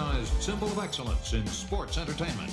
recognized symbol of excellence in sports entertainment.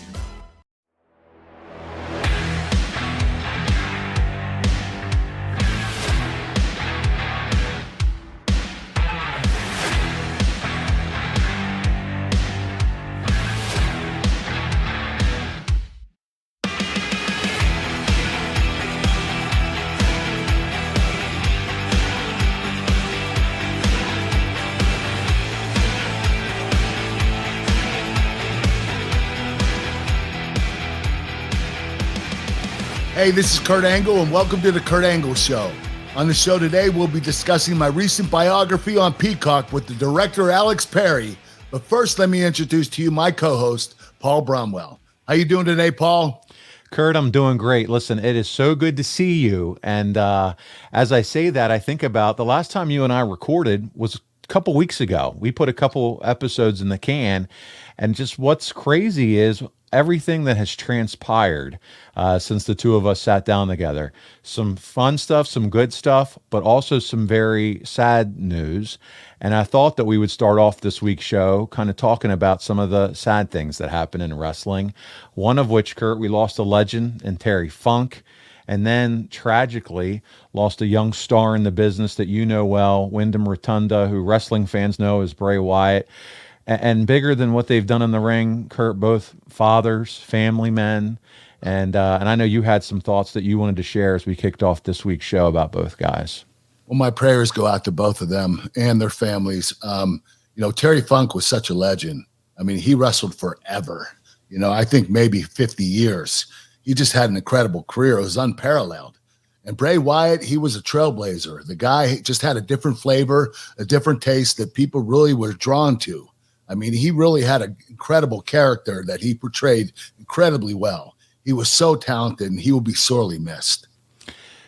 Hey, this is Kurt Angle, and welcome to the Kurt Angle Show. On the show today, we'll be discussing my recent biography on Peacock with the director, Alex Perry. But first, let me introduce to you my co-host, Paul Bromwell. How you doing today, Paul? Kurt, I'm doing great. Listen, it is so good to see you. And as I say that, I think about the last time you and I recorded was a couple weeks ago. We put a couple episodes in the can, and just what's crazy is everything that has transpired since the two of us sat down together. Some fun stuff, some good stuff, but also some very sad news. And I thought that we would start off this week's show kind of talking about some of the sad things that happen in wrestling. One of which, Kurt, we lost a legend in Terry Funk. And then, tragically, lost a young star in the business that you know well, Wyndham Rotunda, who wrestling fans know as Bray Wyatt. And bigger than what they've done in the ring, Kurt, both fathers, family men. And I know you had some thoughts that you wanted to share as we kicked off this week's show about both guys. Well, my prayers go out to both of them and their families. Terry Funk was such a legend. I mean, he wrestled forever. I think maybe 50 years. He just had an incredible career. It was unparalleled. And Bray Wyatt, he was a trailblazer. The guy just had a different flavor, a different taste that people really were drawn to. I mean, he really had an incredible character that he portrayed incredibly well. He was so talented, and he will be sorely missed.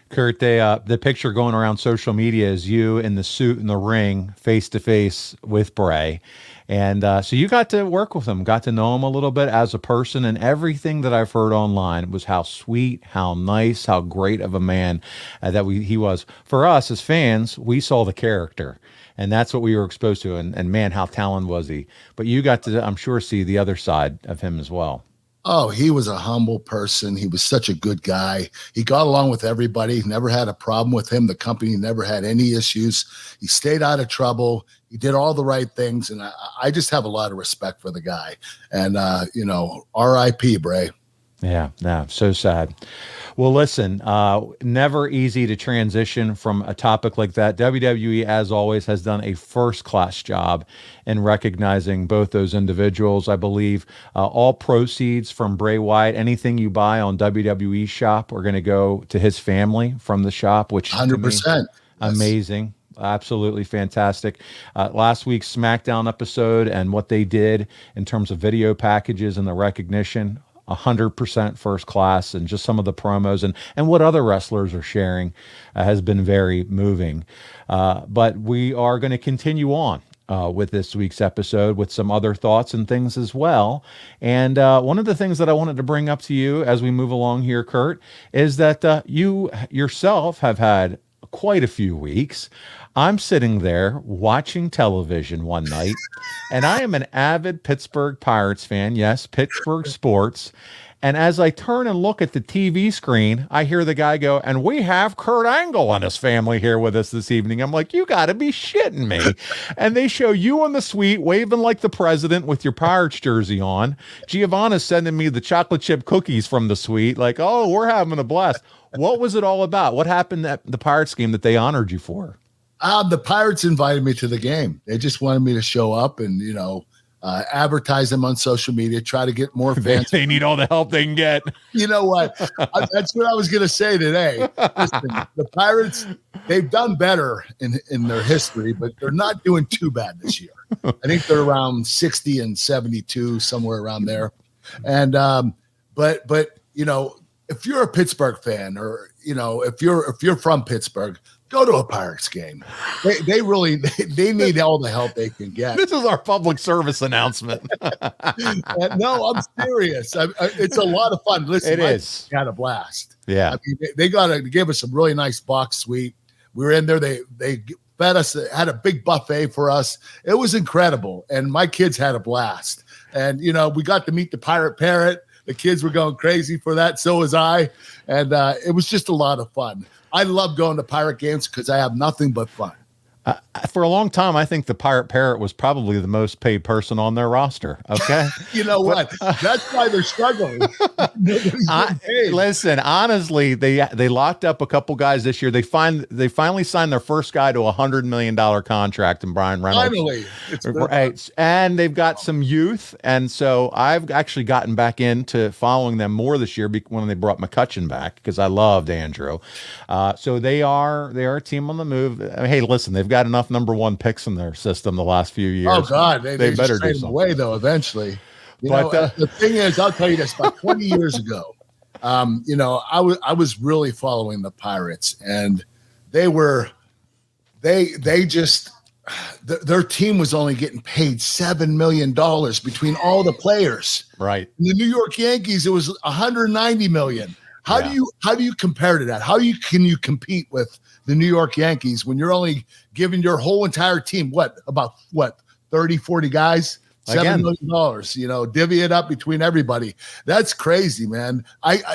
Kurt, the picture going around social media is you in the suit in the ring, face-to-face with Bray. And so you got to work with him, got to know him a little bit as a person, and everything that I've heard online was how sweet, how nice, how great of a man he was. For us as fans, we saw the character. And that's what we were exposed to. And man, how talented was he? But you got to, I'm sure, see the other side of him as well. Oh, he was a humble person. He was such a good guy. He got along with everybody. Never had a problem with him. The company never had any issues. He stayed out of trouble. He did all the right things. And I just have a lot of respect for the guy. And, R.I.P., Bray. Yeah, so sad. Well, listen, never easy to transition from a topic like that. WWE, as always, has done a first-class job in recognizing both those individuals. I believe all proceeds from Bray Wyatt, anything you buy on WWE Shop, are going to go to his family from the shop, which 100%. Amazing. Absolutely fantastic. Last week's SmackDown episode and what they did in terms of video packages and the recognition, 100% first class, and just some of the promos and what other wrestlers are sharing has been very moving. But we are going to continue on with this week's episode with some other thoughts and things as well. And one of the things that I wanted to bring up to you as we move along here, Kurt, is that you yourself have had quite a few weeks. I'm sitting there watching television one night, and I am an avid Pittsburgh Pirates fan. Yes, Pittsburgh sports. And as I turn and look at the TV screen, I hear the guy go, and we have Kurt Angle and his family here with us this evening. I'm like, you got to be shitting me. And they show you in the suite waving like the president with your Pirates jersey on. Giovanna's sending me the chocolate chip cookies from the suite. Like, oh, we're having a blast. What was it all about? What happened at the Pirates game that they honored you for? The Pirates invited me to the game. They just wanted me to show up and, advertise them on social media, try to get more fans. They need all the help they can get. You know what? That's what I was going to say today. Listen, the Pirates, they've done better in their history, but they're not doing too bad this year. I think they're around 60 and 72, somewhere around there. And, but if you're a Pittsburgh fan or, if you're from Pittsburgh, go to a Pirates game. They really need all the help they can get. This is our public service announcement. No, I'm serious. It's a lot of fun. Listen, it is. Had a blast. Yeah. I mean, they give us some really nice box suite. We were in there. They fed us, had a big buffet for us. It was incredible. And my kids had a blast. And, you know, we got to meet the Pirate Parrot. The kids were going crazy for that. So was I. And it was just a lot of fun. I love going to Pirate games because I have nothing but fun. For a long time, I think the Pirate Parrot was probably the most paid person on their roster. Okay. You know what? That's why they're struggling. Listen, honestly, they locked up a couple guys this year. They finally signed their first guy to $100 million contract in Brian Reynolds. Finally. Right. And they've got some youth. And so I've actually gotten back into following them more this year when they brought McCutcheon back, because I loved Andrew. So they are a team on the move. Hey, listen, they've got enough number one picks in their system the last few years. Oh God, they better do something away though eventually. The thing is, I'll tell you this: about 20 years ago, you know, I was really following the Pirates, and they just their team was only getting paid $7 million between all the players. Right. In the New York Yankees, it was $190 million. How do you compare to that? Can you compete with the New York Yankees when you're only giving your whole entire team about 30, 40 guys, $7 million, you know, divvy it up between everybody. That's crazy, man.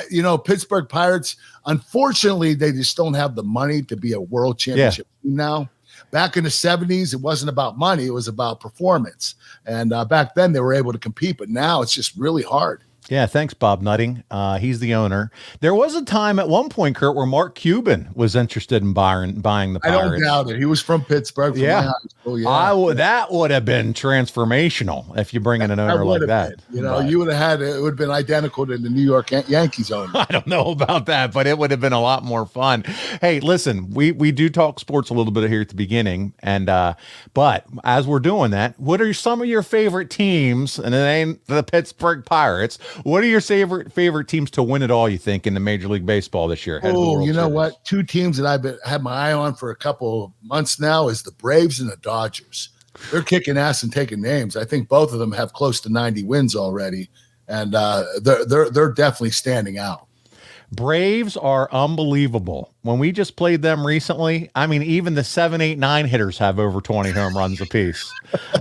You know, Pittsburgh Pirates, unfortunately, they just don't have the money to be a world championship team now. Back in the 70s, it wasn't about money. It was about performance. And back then they were able to compete, but now it's just really hard. Yeah, thanks, Bob Nutting. He's the owner. There was a time at one point, Kurt, where Mark Cuban was interested in buying the Pirates. I don't doubt it. He was from Pittsburgh. From my high school, that would have been transformational if you bring in an owner like that. You know, you would have had it would have been identical to the New York Yankees owner. I don't know about that, but it would have been a lot more fun. Hey, listen, we do talk sports a little bit here at the beginning, and but as we're doing that, what are some of your favorite teams? And it ain't the Pittsburgh Pirates. What are your favorite teams to win it all, you think, in the Major League Baseball this year? Oh, you know what? Two teams that I've had my eye on for a couple months now is the Braves and the Dodgers. They're kicking ass and taking names. I think both of them have close to 90 wins already, and they're definitely standing out. Braves are unbelievable. When we just played them recently, I mean, even the 7, 8, 9 hitters have over 20 home runs apiece.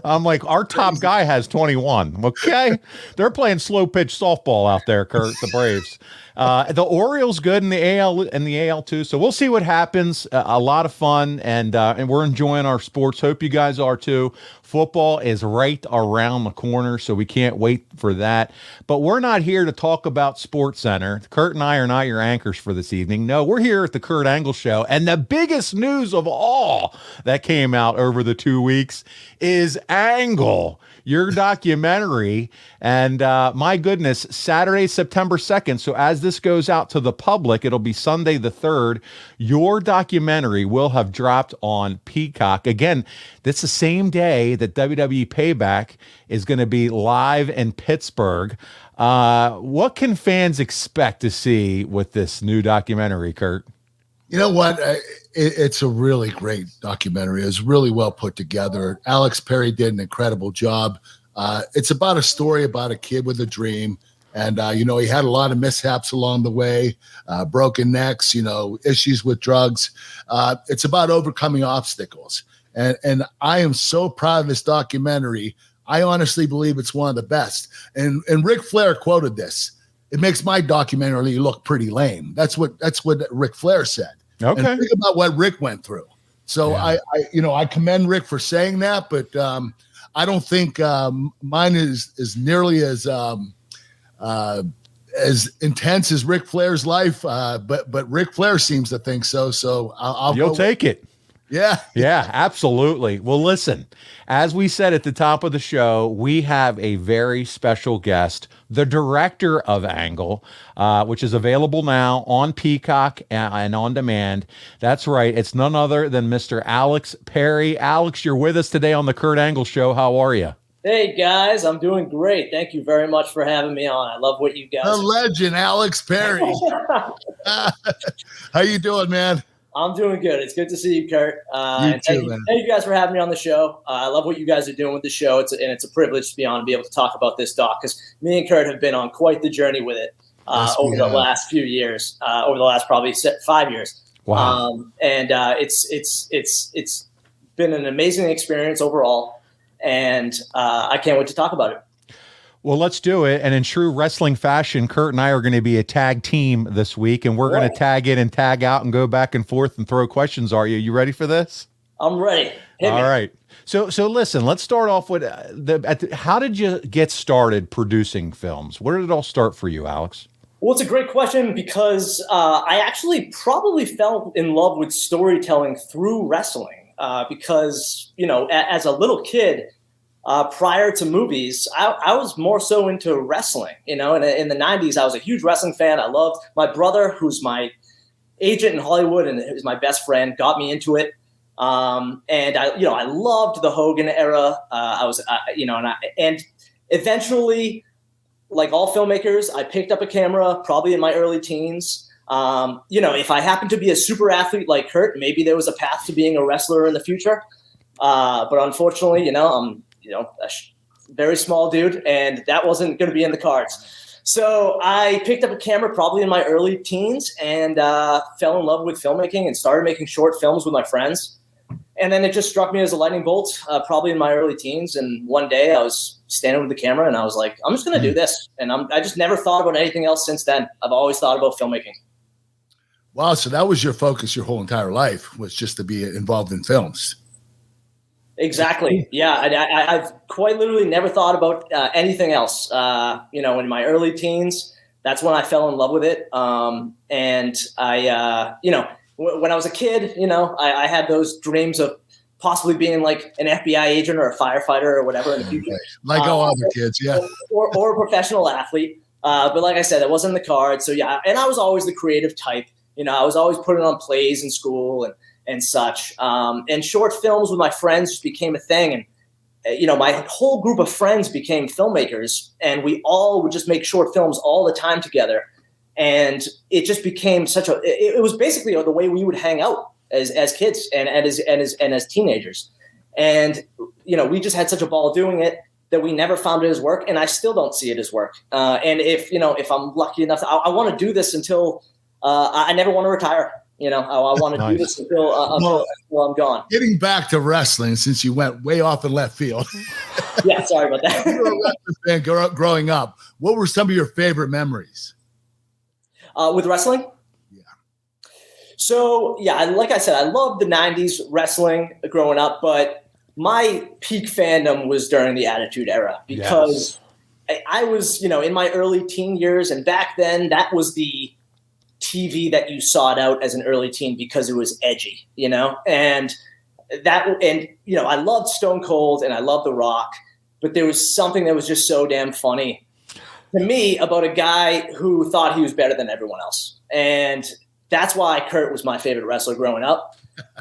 I'm like, our top guy has 21. Okay. They're playing slow pitch softball out there, Kurt, the Braves. The Orioles good in the AL too. So we'll see what happens. A lot of fun, and we're enjoying our sports. Hope you guys are too. Football is right around the corner, so we can't wait for that. But we're not here to talk about Sports Center. Kurt and I are not your anchors for this evening. No, we're here at the Kurt Angle Show, and the biggest news of all that came out over the 2 weeks is Angle, your documentary. And my goodness, Saturday, September 2nd. So as this goes out to the public, it'll be Sunday the 3rd. Your documentary will have dropped on Peacock. Again, that's the same day that WWE Payback is going to be live in Pittsburgh. What can fans expect to see with this new documentary, Kurt? You know what? It's a really great documentary. It's really well put together. Alex Perry did an incredible job. It's about a story about a kid with a dream. And, you know, he had a lot of mishaps along the way, broken necks, you know, issues with drugs. It's about overcoming obstacles. And I am so proud of this documentary. I honestly believe it's one of the best. And Ric Flair quoted this. It makes my documentary look pretty lame. That's what Ric Flair said. Okay. And think about what Rick went through. So yeah. I commend Rick for saying that, but I don't think mine is nearly as intense as Ric Flair's life. But Ric Flair seems to think so. So You'll take it. Yeah. Yeah, absolutely. Well, listen, as we said at the top of the show, we have a very special guest, the director of Angle, which is available now on Peacock and on demand. That's right. It's none other than Mr. Alex Perry. Alex, you're with us today on the Kurt Angle Show. How are you? Hey, guys. I'm doing great. Thank you very much for having me on. I love what you guys The legend, Alex Perry. How you doing, man? I'm doing good. It's good to see you, Kurt. You too, man. Thank you guys for having me on the show. I love what you guys are doing with the show. It's a privilege to be on and be able to talk about this doc, because me and Kurt have been on quite the journey with it over the last few years, over the last probably 5 years. Wow. And it's been an amazing experience overall, and I can't wait to talk about it. Well, let's do it. And in true wrestling fashion, Kurt and I are going to be a tag team this week, and we're going to tag in and tag out and go back and forth and throw questions. Are you ready for this? I'm ready. Hit me. All right. So listen, let's start off with how did you get started producing films? Where did it all start for you, Alex? Well, it's a great question because I actually probably fell in love with storytelling through wrestling because, as a little kid, prior to movies, I was more so into wrestling. In the 90s, I was a huge wrestling fan. I loved my brother, who's my agent in Hollywood and is my best friend, got me into it. And I loved the Hogan era. And eventually, like all filmmakers, I picked up a camera probably in my early teens. If I happened to be a super athlete like Kurt, maybe there was a path to being a wrestler in the future. But unfortunately, I'm a very small dude, and that wasn't going to be in the cards. So I picked up a camera probably in my early teens and fell in love with filmmaking and started making short films with my friends. And then it just struck me as a lightning bolt, probably in my early teens. And one day I was standing with the camera and I was like, I'm just going to do this. And I just never thought about anything else since then. I've always thought about filmmaking. Wow. So that was your focus your whole entire life, was just to be involved in films. Exactly. Yeah. I've quite literally never thought about anything else. In my early teens, that's when I fell in love with it. And I, when I was a kid, I had those dreams of possibly being like an FBI agent or a firefighter or whatever in the future. Like all other kids, yeah. Or a professional athlete. But like I said, it wasn't in the cards. So yeah, and I was always the creative type. I was always putting on plays in school and such. And short films with my friends just became a thing. And my whole group of friends became filmmakers, and we all would just make short films all the time together. And it just became it was basically the way we would hang out as kids and as teenagers. And, we just had such a ball doing it that we never found it as work. And I still don't see it as work. And if I'm lucky enough, I want to do this until I never want to retire. I want to do this until I'm gone. Getting back to wrestling, since you went way off in left field. Yeah, sorry about that. You were a wrestling fan growing up. What were some of your favorite memories? With wrestling? Yeah. So, yeah, like I said, I loved the 90s wrestling growing up, but my peak fandom was during the Attitude Era because I was, in my early teen years, and back then that was the TV that you sought out as an early teen because it was edgy, and I loved Stone Cold and I loved The Rock, but there was something that was just so damn funny to me about a guy who thought he was better than everyone else. And that's why Kurt was my favorite wrestler growing up.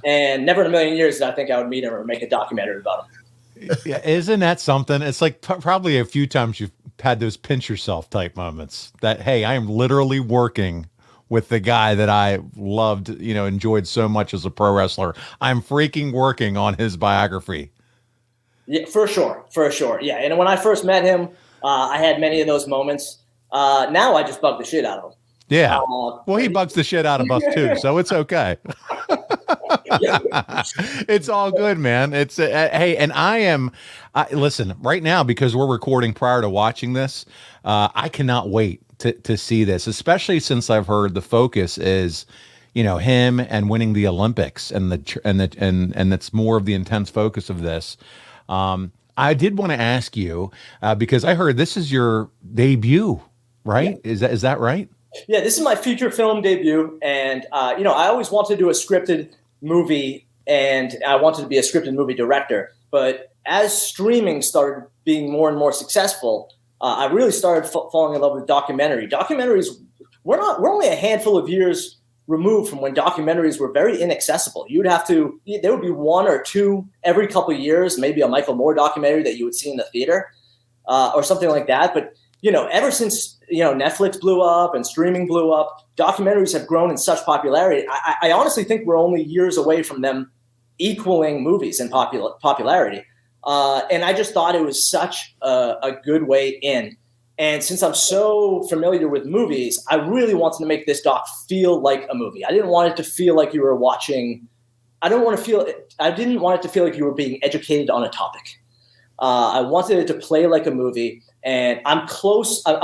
And never in a million years did I think I would meet him or make a documentary about him. Yeah, isn't that something? It's like probably a few times you've had those pinch yourself type moments that, hey, I am literally working with the guy that I loved, enjoyed so much as a pro wrestler. I'm freaking working on his biography. Yeah, for sure. Yeah. And when I first met him, I had many of those moments. Now I just bug the shit out of him. Yeah. Well, he bugs the shit out of us too, so it's okay. It's all good, man. It's hey, and listen right now because we're recording prior to watching this. I cannot wait to see this, especially since I've heard the focus is, him and winning the Olympics, and that's more of the intense focus of this. I did want to ask you because I heard this is your debut, right? Yeah. Is that right? Yeah, this is my feature film debut, and I always wanted to do a scripted movie, and I wanted to be a scripted movie director. But as streaming started being more and more successful, I really started falling in love with documentary. Documentaries, we're only a handful of years removed from when documentaries were very inaccessible. There would be one or two every couple of years, maybe a Michael Moore documentary that you would see in the theater or something like that. But, ever since, Netflix blew up and streaming blew up, documentaries have grown in such popularity. I honestly think we're only years away from them equaling movies in popularity. And I just thought it was such a good way in. And since I'm so familiar with movies, I really wanted to make this doc feel like a movie. I didn't want it to feel like you were watching, I didn't want it to feel like you were being educated on a topic. I wanted it to play like a movie, and I'm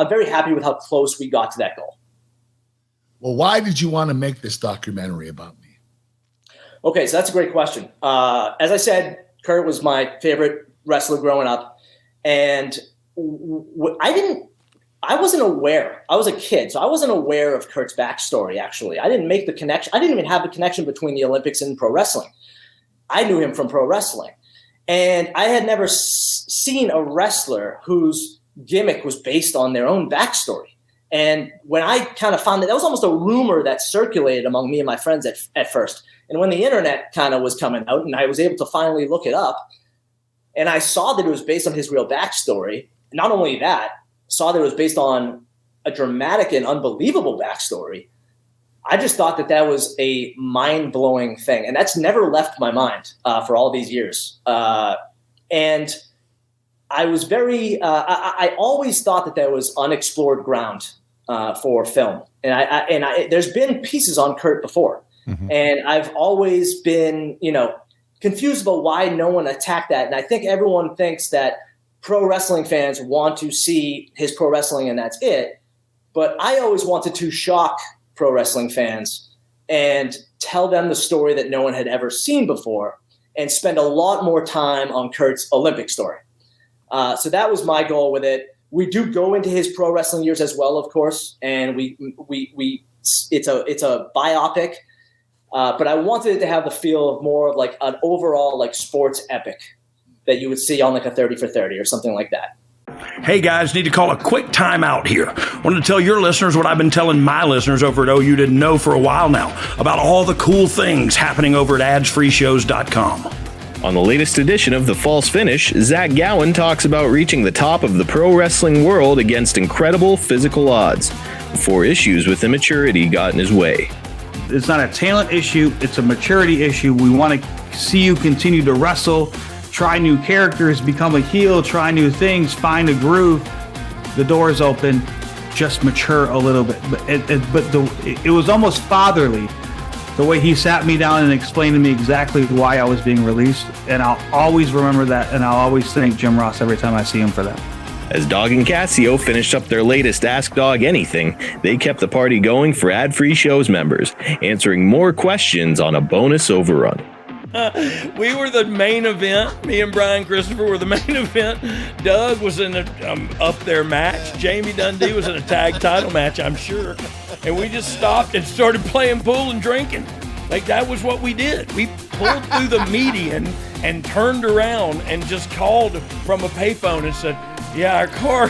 very happy with how close we got to that goal. Well, why did you want to make this documentary about me? Okay, so that's a great question. As I said, Kurt was my favorite wrestler growing up, and I wasn't aware. I was a kid, so I wasn't aware of Kurt's backstory, actually. I didn't make the connection. I didn't even have the connection between the Olympics and pro wrestling. I knew him from pro wrestling. And I had never seen a wrestler whose gimmick was based on their own backstory. And when I kind of found that was almost a rumor that circulated among me and my friends at first. And when the internet kind of was coming out and I was able to finally look it up, and I saw that it was based on his real backstory, not only that, saw that it was based on a dramatic and unbelievable backstory, I just thought that was a mind-blowing thing. And that's never left my mind for all these years. And I was I always thought that there was unexplored ground for film. And there's been pieces on Kurt before. Mm-hmm. And I've always been, confused about why no one attacked that. And I think everyone thinks that pro wrestling fans want to see his pro wrestling and that's it. But I always wanted to shock pro wrestling fans and tell them the story that no one had ever seen before and spend a lot more time on Kurt's Olympic story. So that was my goal with it. We do go into his pro wrestling years as well, of course. And it's a biopic. But I wanted it to have the feel of more of like an overall like sports epic that you would see on like a 30 for 30 or something like that. Hey guys, need to call a quick timeout here. Wanted to tell your listeners what I've been telling my listeners over at OU didn't know for a while now about all the cool things happening over at adsfreeshows.com. On the latest edition of The False Finish, Zach Gowen talks about reaching the top of the pro wrestling world against incredible physical odds before issues with immaturity got in his way. It's not a talent issue, it's a maturity issue. We want to see you continue to wrestle, try new characters, become a heel, try new things, find a groove. The door is open, just mature a little bit. But it was almost fatherly, the way he sat me down and explained to me exactly why I was being released. And I'll always remember that, and I'll always thank Jim Ross every time I see him for that. As Dog and Casio finished up their latest Ask Dog Anything, they kept the party going for Ad-Free Shows members, answering more questions on a bonus overrun. We were the main event. Me and Brian Christopher were the main event. Doug was in a up there match. Jamie Dundee was in a tag title match, I'm sure. And we just stopped and started playing pool and drinking. Like, that was what we did. We pulled through the median and turned around and just called from a payphone and said, yeah, our car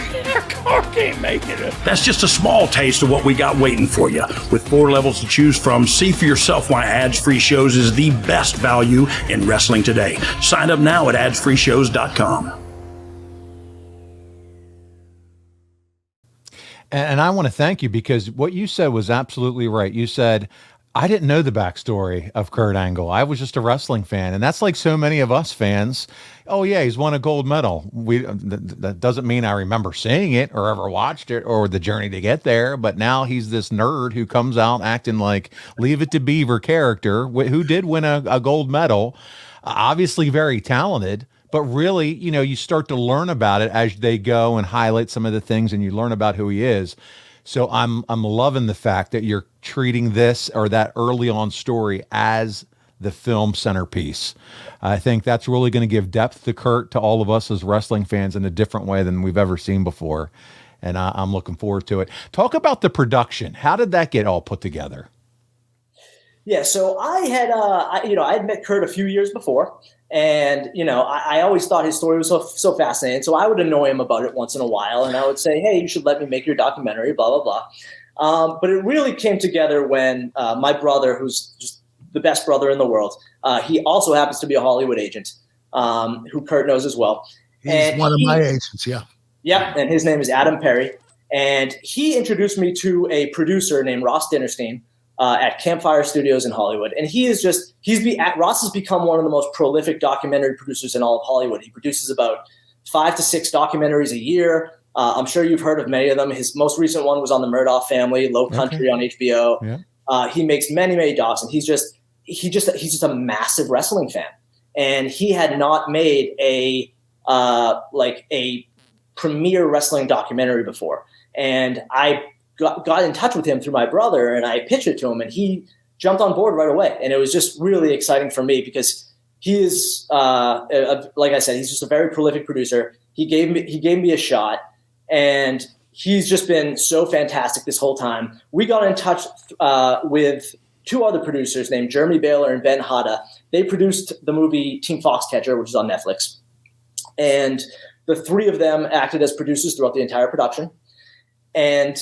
can't make it. That's just a small taste of what we got waiting for you. With 4 levels to choose from, see for yourself why Ads-Free Shows is the best value in wrestling today. Sign up now at adsfreeshows.com. And I want to thank you, because what you said was absolutely right. You said, I didn't know the backstory of Kurt Angle. I was just a wrestling fan. And that's like so many of us fans. Oh, yeah, he's won a gold medal. That doesn't mean I remember seeing it or ever watched it or the journey to get there. But now he's this nerd who comes out acting like Leave It to Beaver character who did win a gold medal. Obviously very talented. But really, you start to learn about it as they go and highlight some of the things, and you learn about who he is. So I'm loving the fact that you're treating this or that early on story as the film centerpiece. I think that's really going to give depth to Kurt, to all of us as wrestling fans, in a different way than we've ever seen before. And I'm looking forward to it. Talk about the production. How did that get all put together? Yeah, so I had met Kurt a few years before. And, I always thought his story was so fascinating. So I would annoy him about it once in a while. And I would say, hey, you should let me make your documentary, blah, blah, blah. But it really came together when my brother, who's just the best brother in the world, he also happens to be a Hollywood agent, who Kurt knows as well. He's one of my agents, yeah. Yep, and his name is Adam Perry. And he introduced me to a producer named Ross Dinnerstein, at Campfire Studios in Hollywood. And Ross has become one of the most prolific documentary producers in all of Hollywood. He produces about 5 to 6 documentaries a year. I'm sure you've heard of many of them. His most recent one was on the Murdoch family, Low Country on HBO. Yeah. He makes many, many docs, and he's just a massive wrestling fan, and he had not made a premier wrestling documentary before. And I got in touch with him through my brother, and I pitched it to him, and he jumped on board right away. And it was just really exciting for me because he is, like I said, he's just a very prolific producer. He gave me a shot, and he's just been so fantastic this whole time. We got in touch with two other producers named Jeremy Baylor and Ben Hada. They produced the movie Team Foxcatcher, which is on Netflix. And the three of them acted as producers throughout the entire production. And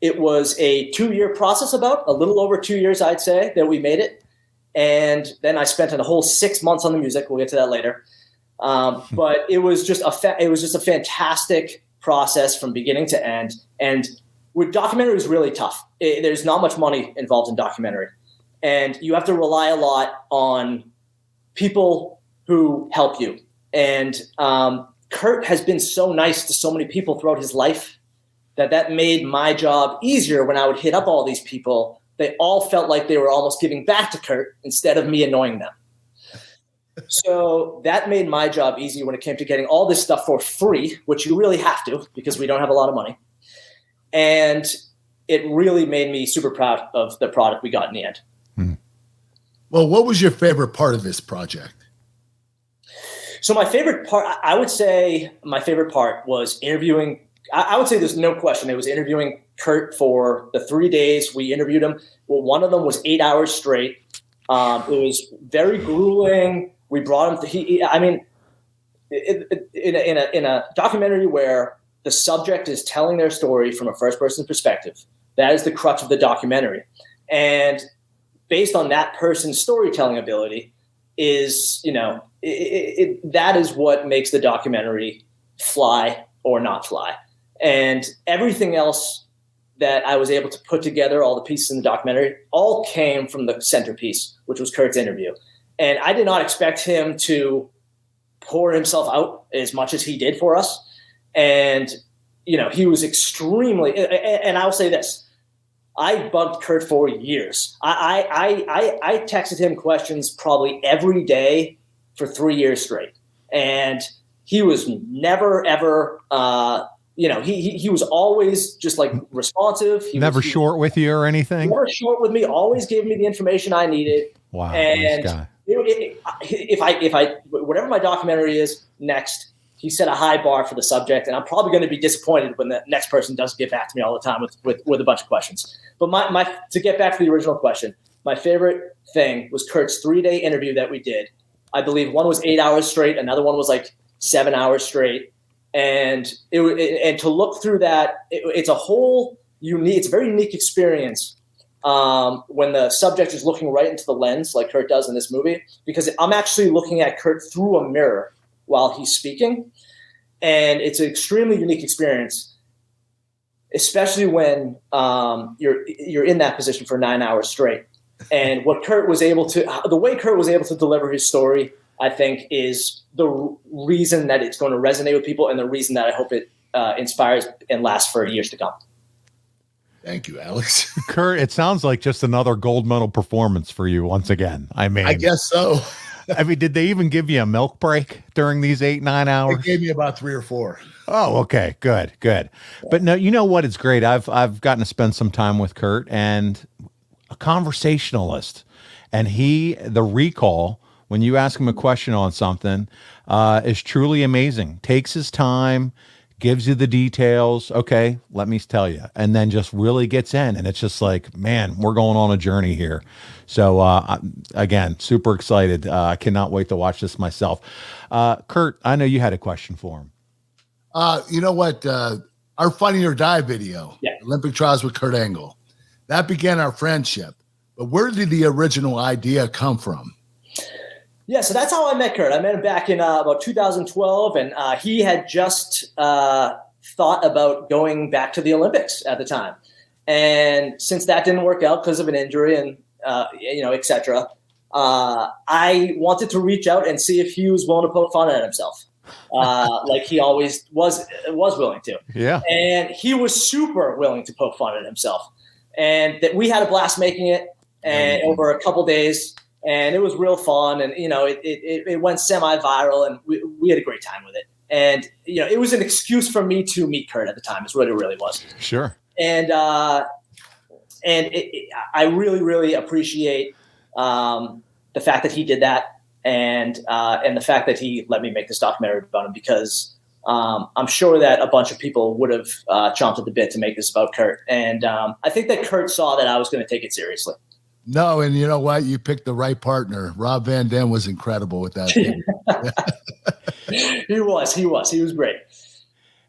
it was a 2-year process, about a little over 2 years, I'd say, that we made it. And then I spent a whole 6 months on the music. We'll get to that later. But it was just a fantastic process from beginning to end. And with documentary is really tough. There's not much money involved in documentary, and you have to rely a lot on people who help you. And Kurt has been so nice to so many people throughout his life that made my job easier. When I would hit up all these people, they all felt like they were almost giving back to Kurt instead of me annoying them. So that made my job easy when it came to getting all this stuff for free, which you really have to because we don't have a lot of money. And it really made me super proud of the product we got in the end. Well, what was your favorite part of this project? So my favorite part, I would say my favorite part was interviewing. I would say there's no question. It was interviewing Kurt for the 3 days we interviewed him. Well, one of them was 8 hours straight. It was very grueling. We brought him in a documentary where the subject is telling their story from a first-person perspective. That is the crux of the documentary. And based on that person's storytelling ability is, that is what makes the documentary fly or not fly. And everything else that I was able to put together, all the pieces in the documentary, all came from the centerpiece, which was Kurt's interview. And I did not expect him to pour himself out as much as he did for us. And, he was extremely, and I'll say this, I bugged Kurt for years. I texted him questions probably every day for 3 years straight. And he was never, ever, he was always just like responsive. He never was short with you or anything? Never short with me, always gave me the information I needed. Wow. And nice guy. if I whatever my documentary is next, he set a high bar for the subject, and I'm probably going to be disappointed when the next person doesn't get back to me all the time with a bunch of questions. But my to get back to the original question, my favorite thing was Kurt's 3-day interview that we did. I believe one was 8 hours straight, another one was like 7 hours straight, and and to look through that, it's a very unique experience. When the subject is looking right into the lens like Kurt does in this movie, because I'm actually looking at Kurt through a mirror while he's speaking. And it's an extremely unique experience, especially when you're in that position for 9 hours straight. And the way Kurt was able to deliver his story, I think, is the reason that it's going to resonate with people, and the reason that I hope it inspires and lasts for years to come. Thank you, Alex. Kurt, it sounds like just another gold medal performance for you once again. I guess so. Did they even give you a milk break during these 8-9 hours? They gave me about 3 or 4. Oh, okay. Good. But no, you know what? It's great. I've gotten to spend some time with Kurt, and a conversationalist, and the recall when you ask him a question on something is truly amazing. Takes his time, gives you the details. Okay, let me tell you. And then just really gets in. And it's just like, man, we're going on a journey here. So again, super excited. I cannot wait to watch this myself. Kurt, I know you had a question for him. You know what? Our Funny or Die video, Olympic Trials with Kurt Angle, that began our friendship. But where did the original idea come from? Yeah, so that's how I met Kurt. I met him back in about 2012, and he had just thought about going back to the Olympics at the time. And since that didn't work out because of an injury and, et cetera, I wanted to reach out and see if he was willing to poke fun at himself, like he always was willing to. Yeah. And he was super willing to poke fun at himself. And that we had a blast making it, and over a couple days. and it was real fun. And, you know, it went semi-viral, and we had a great time with it. And, you know, it was an excuse for me to meet Kurt at the time is what it really was. Sure. And I really, really appreciate the fact that he did that, and the fact that he let me make this documentary about him, because I'm sure that a bunch of people would have chomped at the bit to make this about Kurt. And I think that Kurt saw that I was going to take it seriously. No, and you know what? You picked the right partner. Rob Van Dam was incredible with that. He was great.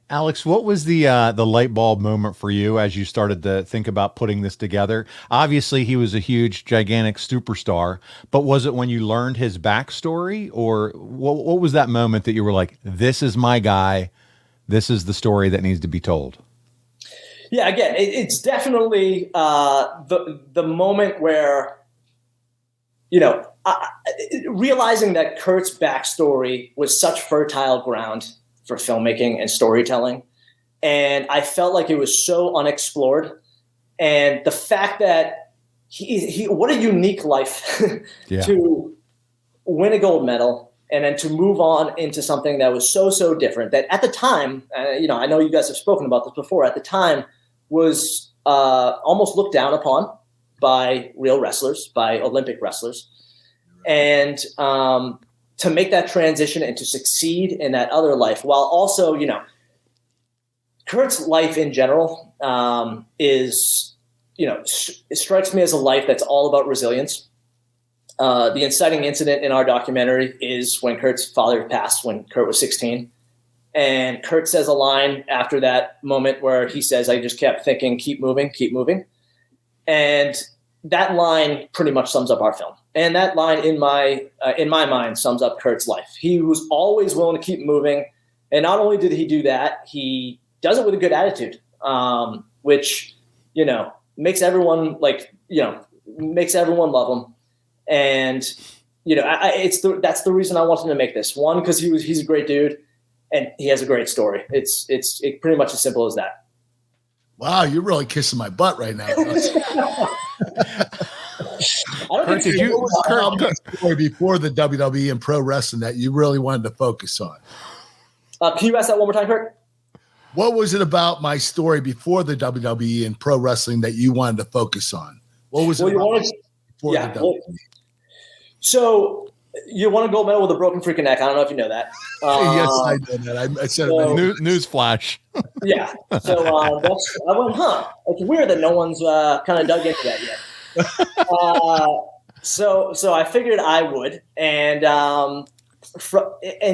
Alex, what was the light bulb moment for you as you started to think about putting this together? Obviously, he was a huge, gigantic superstar, but was it when you learned his backstory, or what was that moment that you were like, this is my guy, this is the story that needs to be told? Yeah, again, it's definitely the moment where, you know, realizing that Kurt's backstory was such fertile ground for filmmaking and storytelling, and I felt like it was so unexplored. And the fact that he what a unique life to win a gold medal and then to move on into something that was so different, that at the time, you know, I know you guys have spoken about this before, at the time was almost looked down upon by real wrestlers, by Olympic wrestlers. And to make that transition and to succeed in that other life, while also, you know, Kurt's life in general is, you know, it strikes me as a life that's all about resilience. The inciting incident in our documentary is when Kurt's father passed when Kurt was 16. And Kurt says a line after that moment where he says, I just kept thinking, keep moving, keep moving. And that line pretty much sums up our film. And that line in my mind sums up Kurt's life. He was always willing to keep moving. And not only did he do that, he does it with a good attitude, which, you know, makes everyone makes everyone love him. And, you know, that's the reason I wanted to make this. One, because he's a great dude and he has a great story. It's pretty much as simple as that. Wow, you're really kissing my butt right now. Kurt, did you story before the WWE and pro wrestling that you really wanted to focus on? Can you ask that one more time, Kurt? What was it about my story before the WWE and pro wrestling that you wanted to focus on? What was it about before the WWE? So you won a gold medal with a broken freaking neck. I don't know if you know that. Yes, I know that. I said it. News flash. Yeah. So I went, it's weird that no one's kind of dug into that yet. So I figured I would, and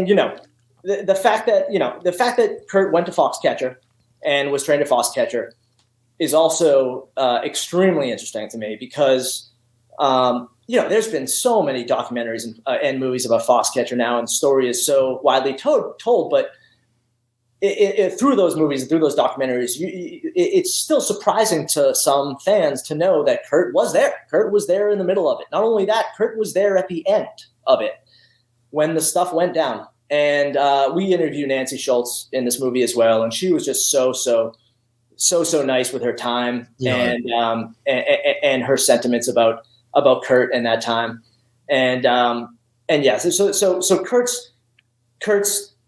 you know, the fact that Kurt went to Foxcatcher and was trained at Foxcatcher is also extremely interesting to me, because you know, there's been so many documentaries and movies about Foxcatcher now, and the story is so widely told, but through those movies and through those documentaries, it's still surprising to some fans to know that Kurt was there. Kurt was there in the middle of it. Not only that, Kurt was there at the end of it when the stuff went down. And we interviewed Nancy Schultz in this movie as well, and she was just so nice with her time and her sentiments about Kurt in that time. And yeah, so Kurt's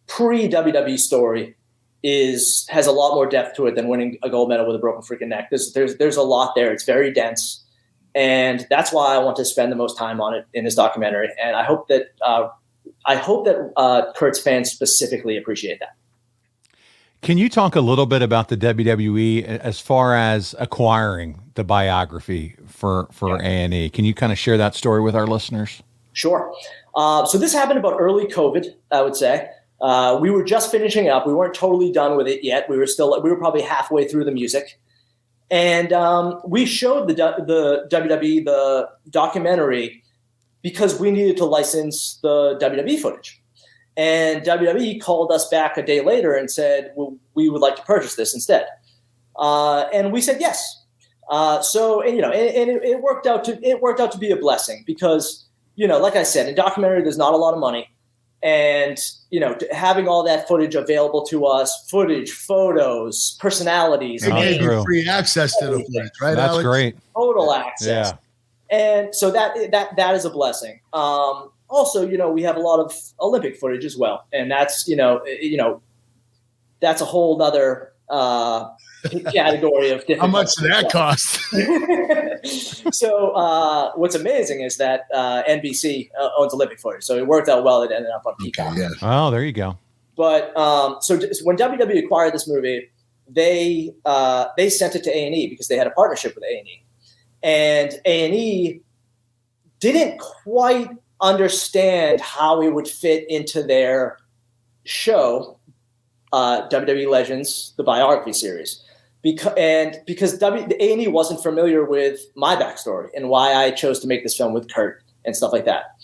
pre-WWE story has a lot more depth to it than winning a gold medal with a broken freaking neck. There's a lot there. It's very dense, and that's why I want to spend the most time on it in this documentary. And I hope that Kurt's fans specifically appreciate that. Can you talk a little bit about the WWE as far as acquiring the biography for A&E? Can you kind of share that story with our listeners? Sure. So this happened about early COVID, I would say. We were just finishing up. We weren't totally done with it yet. We were probably halfway through the music. And we showed the WWE the documentary because we needed to license the WWE footage. And WWE called us back a day later and said, well, we would like to purchase this instead. And we said yes. It worked out to be a blessing because, you know, like I said, in documentary, there's not a lot of money. And, you know, having all that footage available to us, photos, personalities. They gave you free access to the footage, right, That's Alex? great. Total access. Yeah. And so that is a blessing. Also, we have a lot of Olympic footage as well, and that's that's a whole other category of different. How much did that cost? So what's amazing is that NBC owns Olympic footage, so it worked out well. It ended up on Peacock. Okay, yeah. Oh, there you go. But so when WWE acquired this movie, they sent it to A&E because they had a partnership with A&E, and A&E didn't quite understand how it would fit into their show, WWE Legends, the biography series, because A&E wasn't familiar with my backstory and why I chose to make this film with Kurt and stuff like that.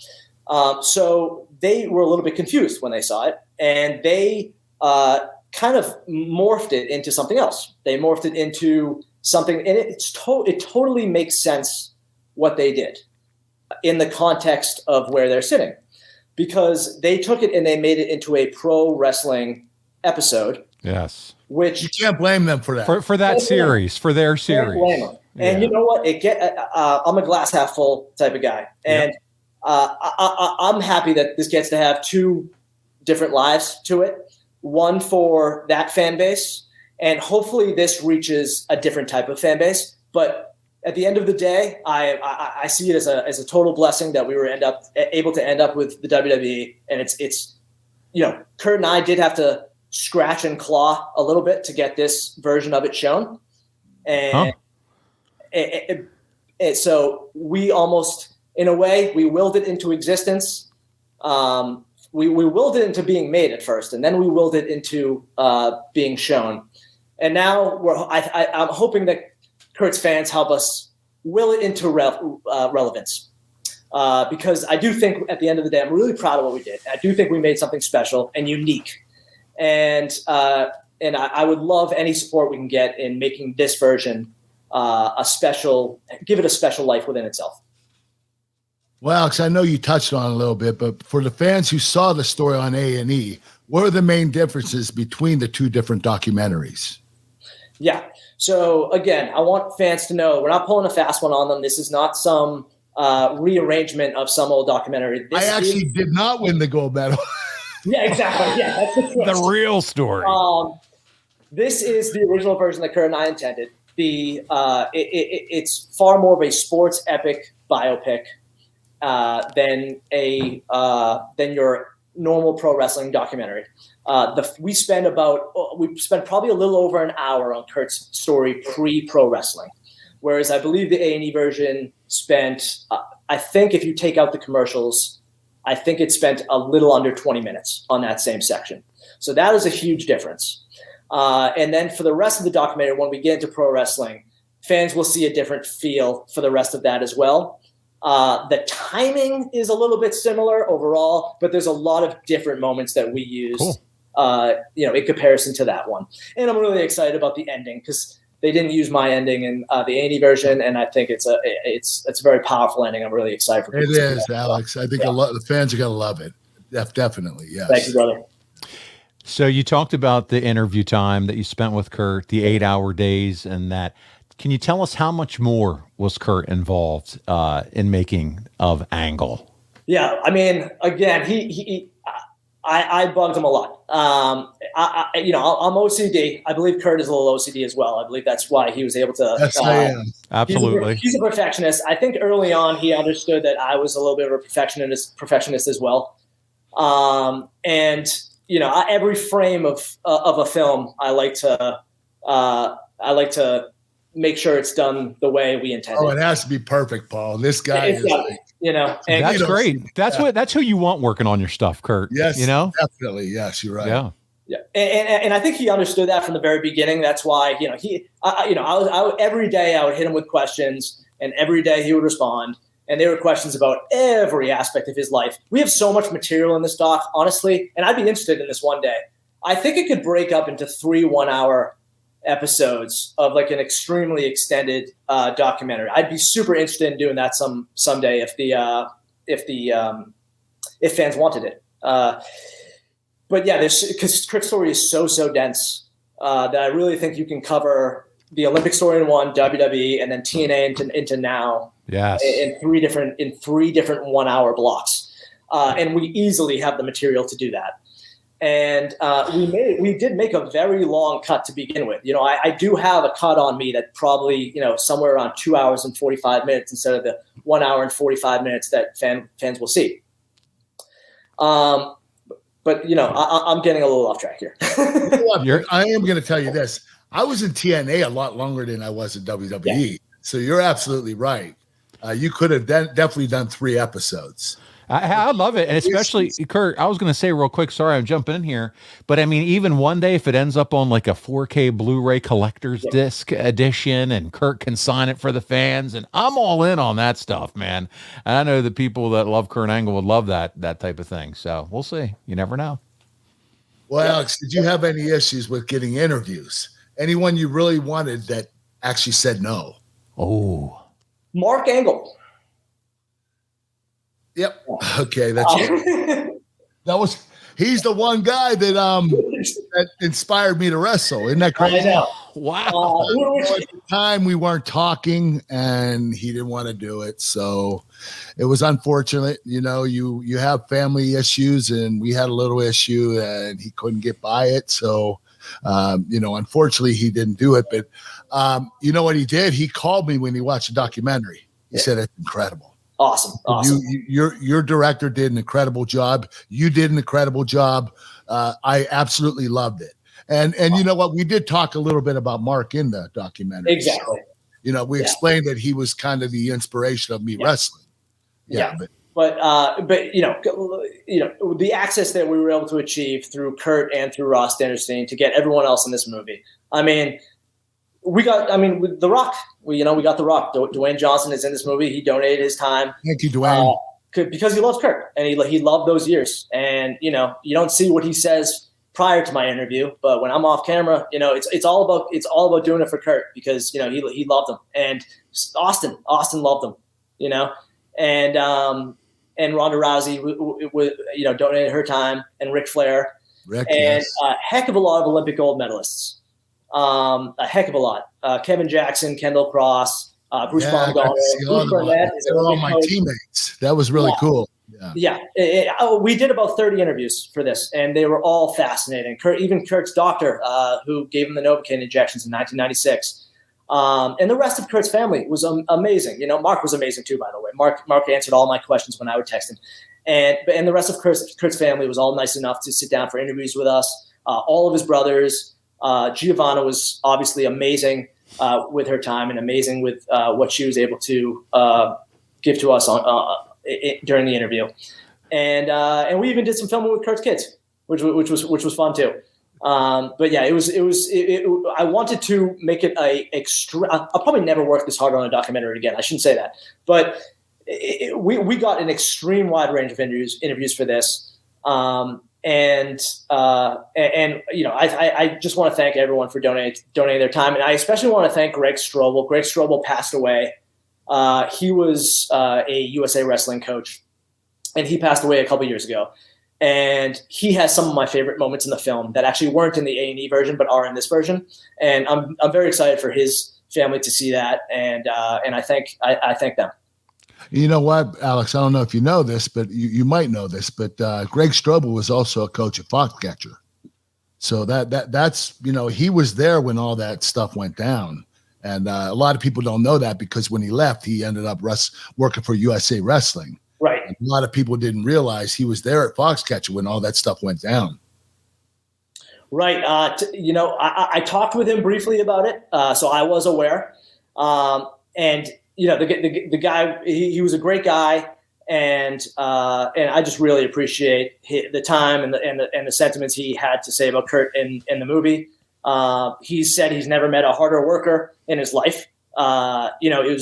So they were a little bit confused when they saw it, and they kind of morphed it into something else. They morphed it into something, and it totally makes sense what they did in the context of where they're sitting, because they took it and they made it into a pro wrestling episode. Yes. Which you can't blame them for that. For that series, for their series. And you know what? I'm a glass half full type of guy. And I'm happy that this gets to have two different lives to it. One for that fan base, and hopefully this reaches a different type of fan base. But at the end of the day, I see it as a total blessing that we were able to end up with the WWE. And it's Kurt and I did have to scratch and claw a little bit to get this version of it shown. And so we almost, in a way, we willed it into existence. We willed it into being made at first, and then we willed it into being shown. And now I'm hoping that Kurt's fans help us will it into relevance. Because I do think at the end of the day, I'm really proud of what we did. I do think we made something special and unique. And I would love any support we can get in making this version give it a special life within itself. Well, Alex, I know you touched on it a little bit, but for the fans who saw the story on A&E, what are the main differences between the two different documentaries? Yeah. So again, I want fans to know we're not pulling a fast one on them. This is not some rearrangement of some old documentary. I actually did not win the gold medal. Yeah, exactly. Yeah, that's the twist. The real story. This is the original version that Kurt and I intended. It's far more of a sports epic biopic than your normal pro wrestling documentary. We spent probably a little over an hour on Kurt's story pre-pro wrestling, whereas I believe the A&E version spent, I think if you take out the commercials, I think it spent a little under 20 minutes on that same section. So that is a huge difference. And then for the rest of the documentary, when we get into pro wrestling, fans will see a different feel for the rest of that as well. The timing is a little bit similar overall, but there's a lot of different moments that we use, in comparison to that one. And I'm really excited about the ending because they didn't use my ending in the A&E version, and I think it's a very powerful ending. I'm really excited for it. It is, Alex. I think the fans are going to love it. Definitely, yes. Thank you, brother. So you talked about the interview time that you spent with Kurt, the 8-hour days, and that. Can you tell us how much more was Kurt involved in making of Angle? Yeah, I mean, again, I bugged him a lot. I'm OCD. I believe Kurt is a little OCD as well. I believe that's why he was able to. Yes, I am. Absolutely. He's a perfectionist. I think early on he understood that I was a little bit of a perfectionist as well. Every frame of a film, I like to make sure it's done the way we intended. Oh, it has to be perfect, Paul. This guy is, and that's great. That's who you want working on your stuff, Kurt. Yes, definitely. Yes, you're right. Yeah. Yeah, and I think he understood that from the very beginning. That's why every day I would hit him with questions, and every day he would respond. And there were questions about every aspect of his life. We have so much material in this doc, honestly, and I'd be interested in this one day. I think it could break up into 3 1-hour episodes of like an extremely extended documentary. I'd be super interested in doing that someday if fans wanted it. But yeah, because Kurt's story is so dense that I really think you can cover the Olympic story in one, WWE, and then TNA into now Yes. in three different 1 hour blocks. And we easily have the material to do that. And we did make a very long cut to begin with. You know, I do have a cut on me that probably, you know, somewhere around 2 hours and 45 minutes instead of the 1 hour and 45 minutes that fans will see. But you know, I'm getting a little off track here. I am going to tell you this. I was in TNA a lot longer than I was in WWE. Yeah. So you're absolutely right. You could have definitely done 3 episodes. I love it. And especially, Kurt, I was going to say real quick, sorry, I'm jumping in here, but I mean, even one day if it ends up on like a 4K Blu-ray collector's disc edition and Kurt can sign it for the fans, and I'm all in on that stuff, man. And I know the people that love Kurt Angle would love that type of thing. So we'll see. You never know. Well, Alex, did you have any issues with getting interviews? Anyone you really wanted that actually said no? Oh, Mark Angle. Yep. Okay, that's he's the one guy that that inspired me to wrestle. Isn't that crazy? I know. Wow. At the time we weren't talking and he didn't want to do it. So it was unfortunate. You know, you have family issues and we had a little issue and he couldn't get by it. So you know, unfortunately he didn't do it. But you know what he did? He called me when he watched the documentary. He said it's incredible. Awesome. Your director did an incredible job. You did an incredible job. I absolutely loved it. And you know what? We did talk a little bit about Mark in the documentary. Exactly. So, you know, we explained that he was kind of the inspiration of me wrestling. Yeah. But you know, the access that we were able to achieve through Kurt and through Ross Dennerstein to get everyone else in this movie. I mean, with The Rock. We got The Rock. Dwayne Johnson is in this movie. He donated his time. Thank you, Dwayne. Because he loves Kurt and he loved those years. And you know, you don't see what he says prior to my interview, but when I'm off camera, you know, it's all about doing it for Kurt because you know he loved him, and Austin loved him, you know, and Ronda Rousey you know donated her time, and Ric Flair, and a heck of a lot of Olympic gold medalists. A heck of a lot. Kevin Jackson, Kendall Cross, Bruce Baumgartner, Bruce Burnett. They're all my teammates. That was really cool. Yeah. We did about 30 interviews for this, and they were all fascinating. Even Kurt's doctor, who gave him the Novocaine injections in 1996. And the rest of Kurt's family was amazing. You know, Mark was amazing too, by the way. Mark answered all my questions when I would text him. And the rest of Kurt's family was all nice enough to sit down for interviews with us. All of his brothers. Giovanna was obviously amazing with her time and amazing with what she was able to give to us during the interview, and we even did some filming with Kurt's kids, which was fun too. But yeah, I wanted to make it I'll probably never work this hard on a documentary again. I shouldn't say that, but we got an extreme wide range of interviews for this. And you know, I just want to thank everyone for donating their time, and I especially want to thank Greg Strobel. Greg Strobel passed away. He was a USA Wrestling coach, and he passed away a couple years ago. And he has some of my favorite moments in the film that actually weren't in the A&E version, but are in this version. And I'm very excited for his family to see that, and I thank them. You know what, Alex? I don't know if you know this, but you might know this. But Greg Strobel was also a coach at Foxcatcher, so that's you know he was there when all that stuff went down, and a lot of people don't know that because when he left, he ended up working for USA Wrestling. Right. And a lot of people didn't realize he was there at Foxcatcher when all that stuff went down. Right. You know, I talked with him briefly about it, so I was aware, and. You know, the guy, he was a great guy, and I just really appreciate the time and the sentiments he had to say about Kurt in the movie. He said he's never met a harder worker in his life. You know,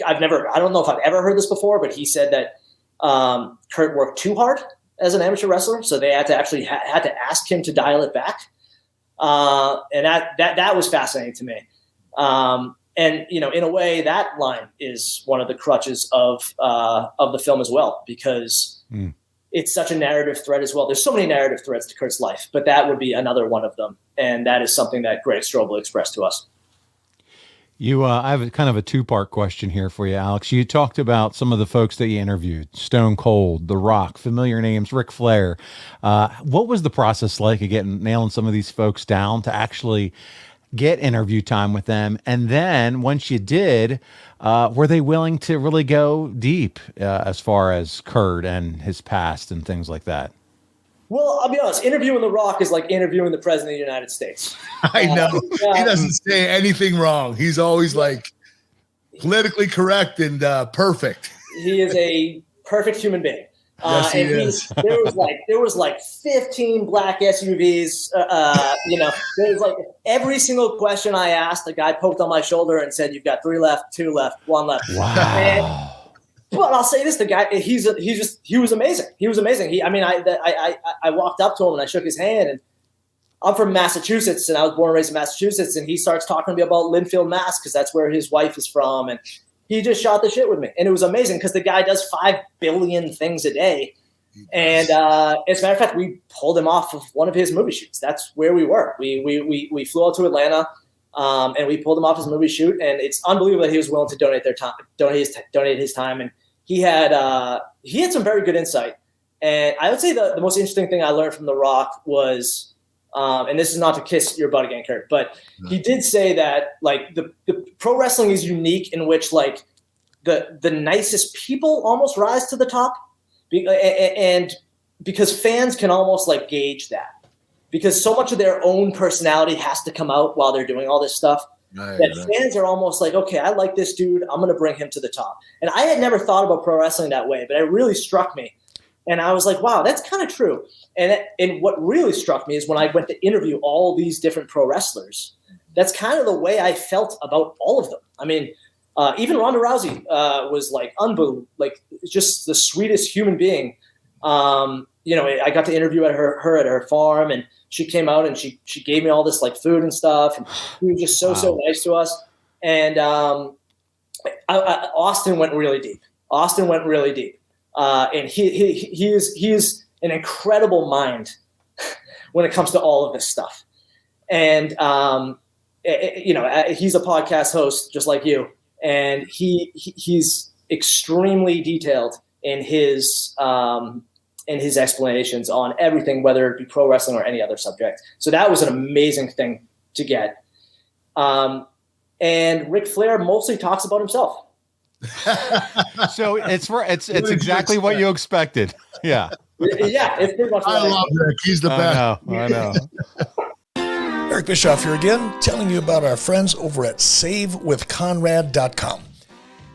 I don't know if I've ever heard this before, but he said that Kurt worked too hard as an amateur wrestler, so they had to actually had to ask him to dial it back, and that was fascinating to me. And, you know, in a way, that line is one of the crutches of the film as well, because it's such a narrative thread as well. There's so many narrative threads to Kurt's life, but that would be another one of them. And that is something that Greg Strobel expressed to us. I have kind of a two-part question here for you, Alex. You talked about some of the folks that you interviewed: Stone Cold, The Rock, familiar names, Ric Flair. What was the process like of nailing some of these folks down to actually get interview time with them? And then once you did, were they willing to really go deep as far as Kurt and his past and things like that? Well, I'll be honest, interviewing The Rock is like interviewing the President of the United States. I know. He doesn't say anything wrong. He's always like politically correct and perfect. He is a perfect human being. Yes, he is. There was like 15 black SUVs. There was like every single question I asked, the guy poked on my shoulder and said, "You've got 3 left, 2 left, 1 left." Wow. But I'll say this: the guy, he was amazing. He was amazing. I walked up to him and I shook his hand. And I'm from Massachusetts, and I was born and raised in Massachusetts. And he starts talking to me about Linfield, Mass, because that's where his wife is from. And he just shot the shit with me, and it was amazing because the guy does 5 billion things a day. And as a matter of fact, we pulled him off of one of his movie shoots. That's where we were. We flew out to Atlanta. And we pulled him off his movie shoot, and it's unbelievable that he was willing to donate his time. And he had some very good insight. And I would say the most interesting thing I learned from The Rock was, and this is not to kiss your butt again, Kurt, but he did say that like the pro wrestling is unique in which like the nicest people almost rise to the top, and because fans can almost like gauge that. Because so much of their own personality has to come out while they're doing all this stuff. Fans are almost like, okay, I like this dude. I'm going to bring him to the top. And I had never thought about pro wrestling that way, but it really struck me. And I was like, wow, that's kind of true. And what really struck me is when I went to interview all these different pro wrestlers, that's kind of the way I felt about all of them. I mean, even Ronda Rousey was like unbelievable, like just the sweetest human being. I got to interview her at her farm, and she came out and she gave me all this like food and stuff, and she was just so nice to us. And Austin went really deep. And he is an incredible mind when it comes to all of this stuff. And he's a podcast host just like you, and he's extremely detailed in his explanations on everything, whether it be pro wrestling or any other subject. So that was an amazing thing to get. And Ric Flair mostly talks about himself. So it's exactly what you expected. Yeah. Yeah, it's pretty much. I love Rick. He's the best. I know. Eric Bischoff here again, telling you about our friends over at SaveWithConrad.com.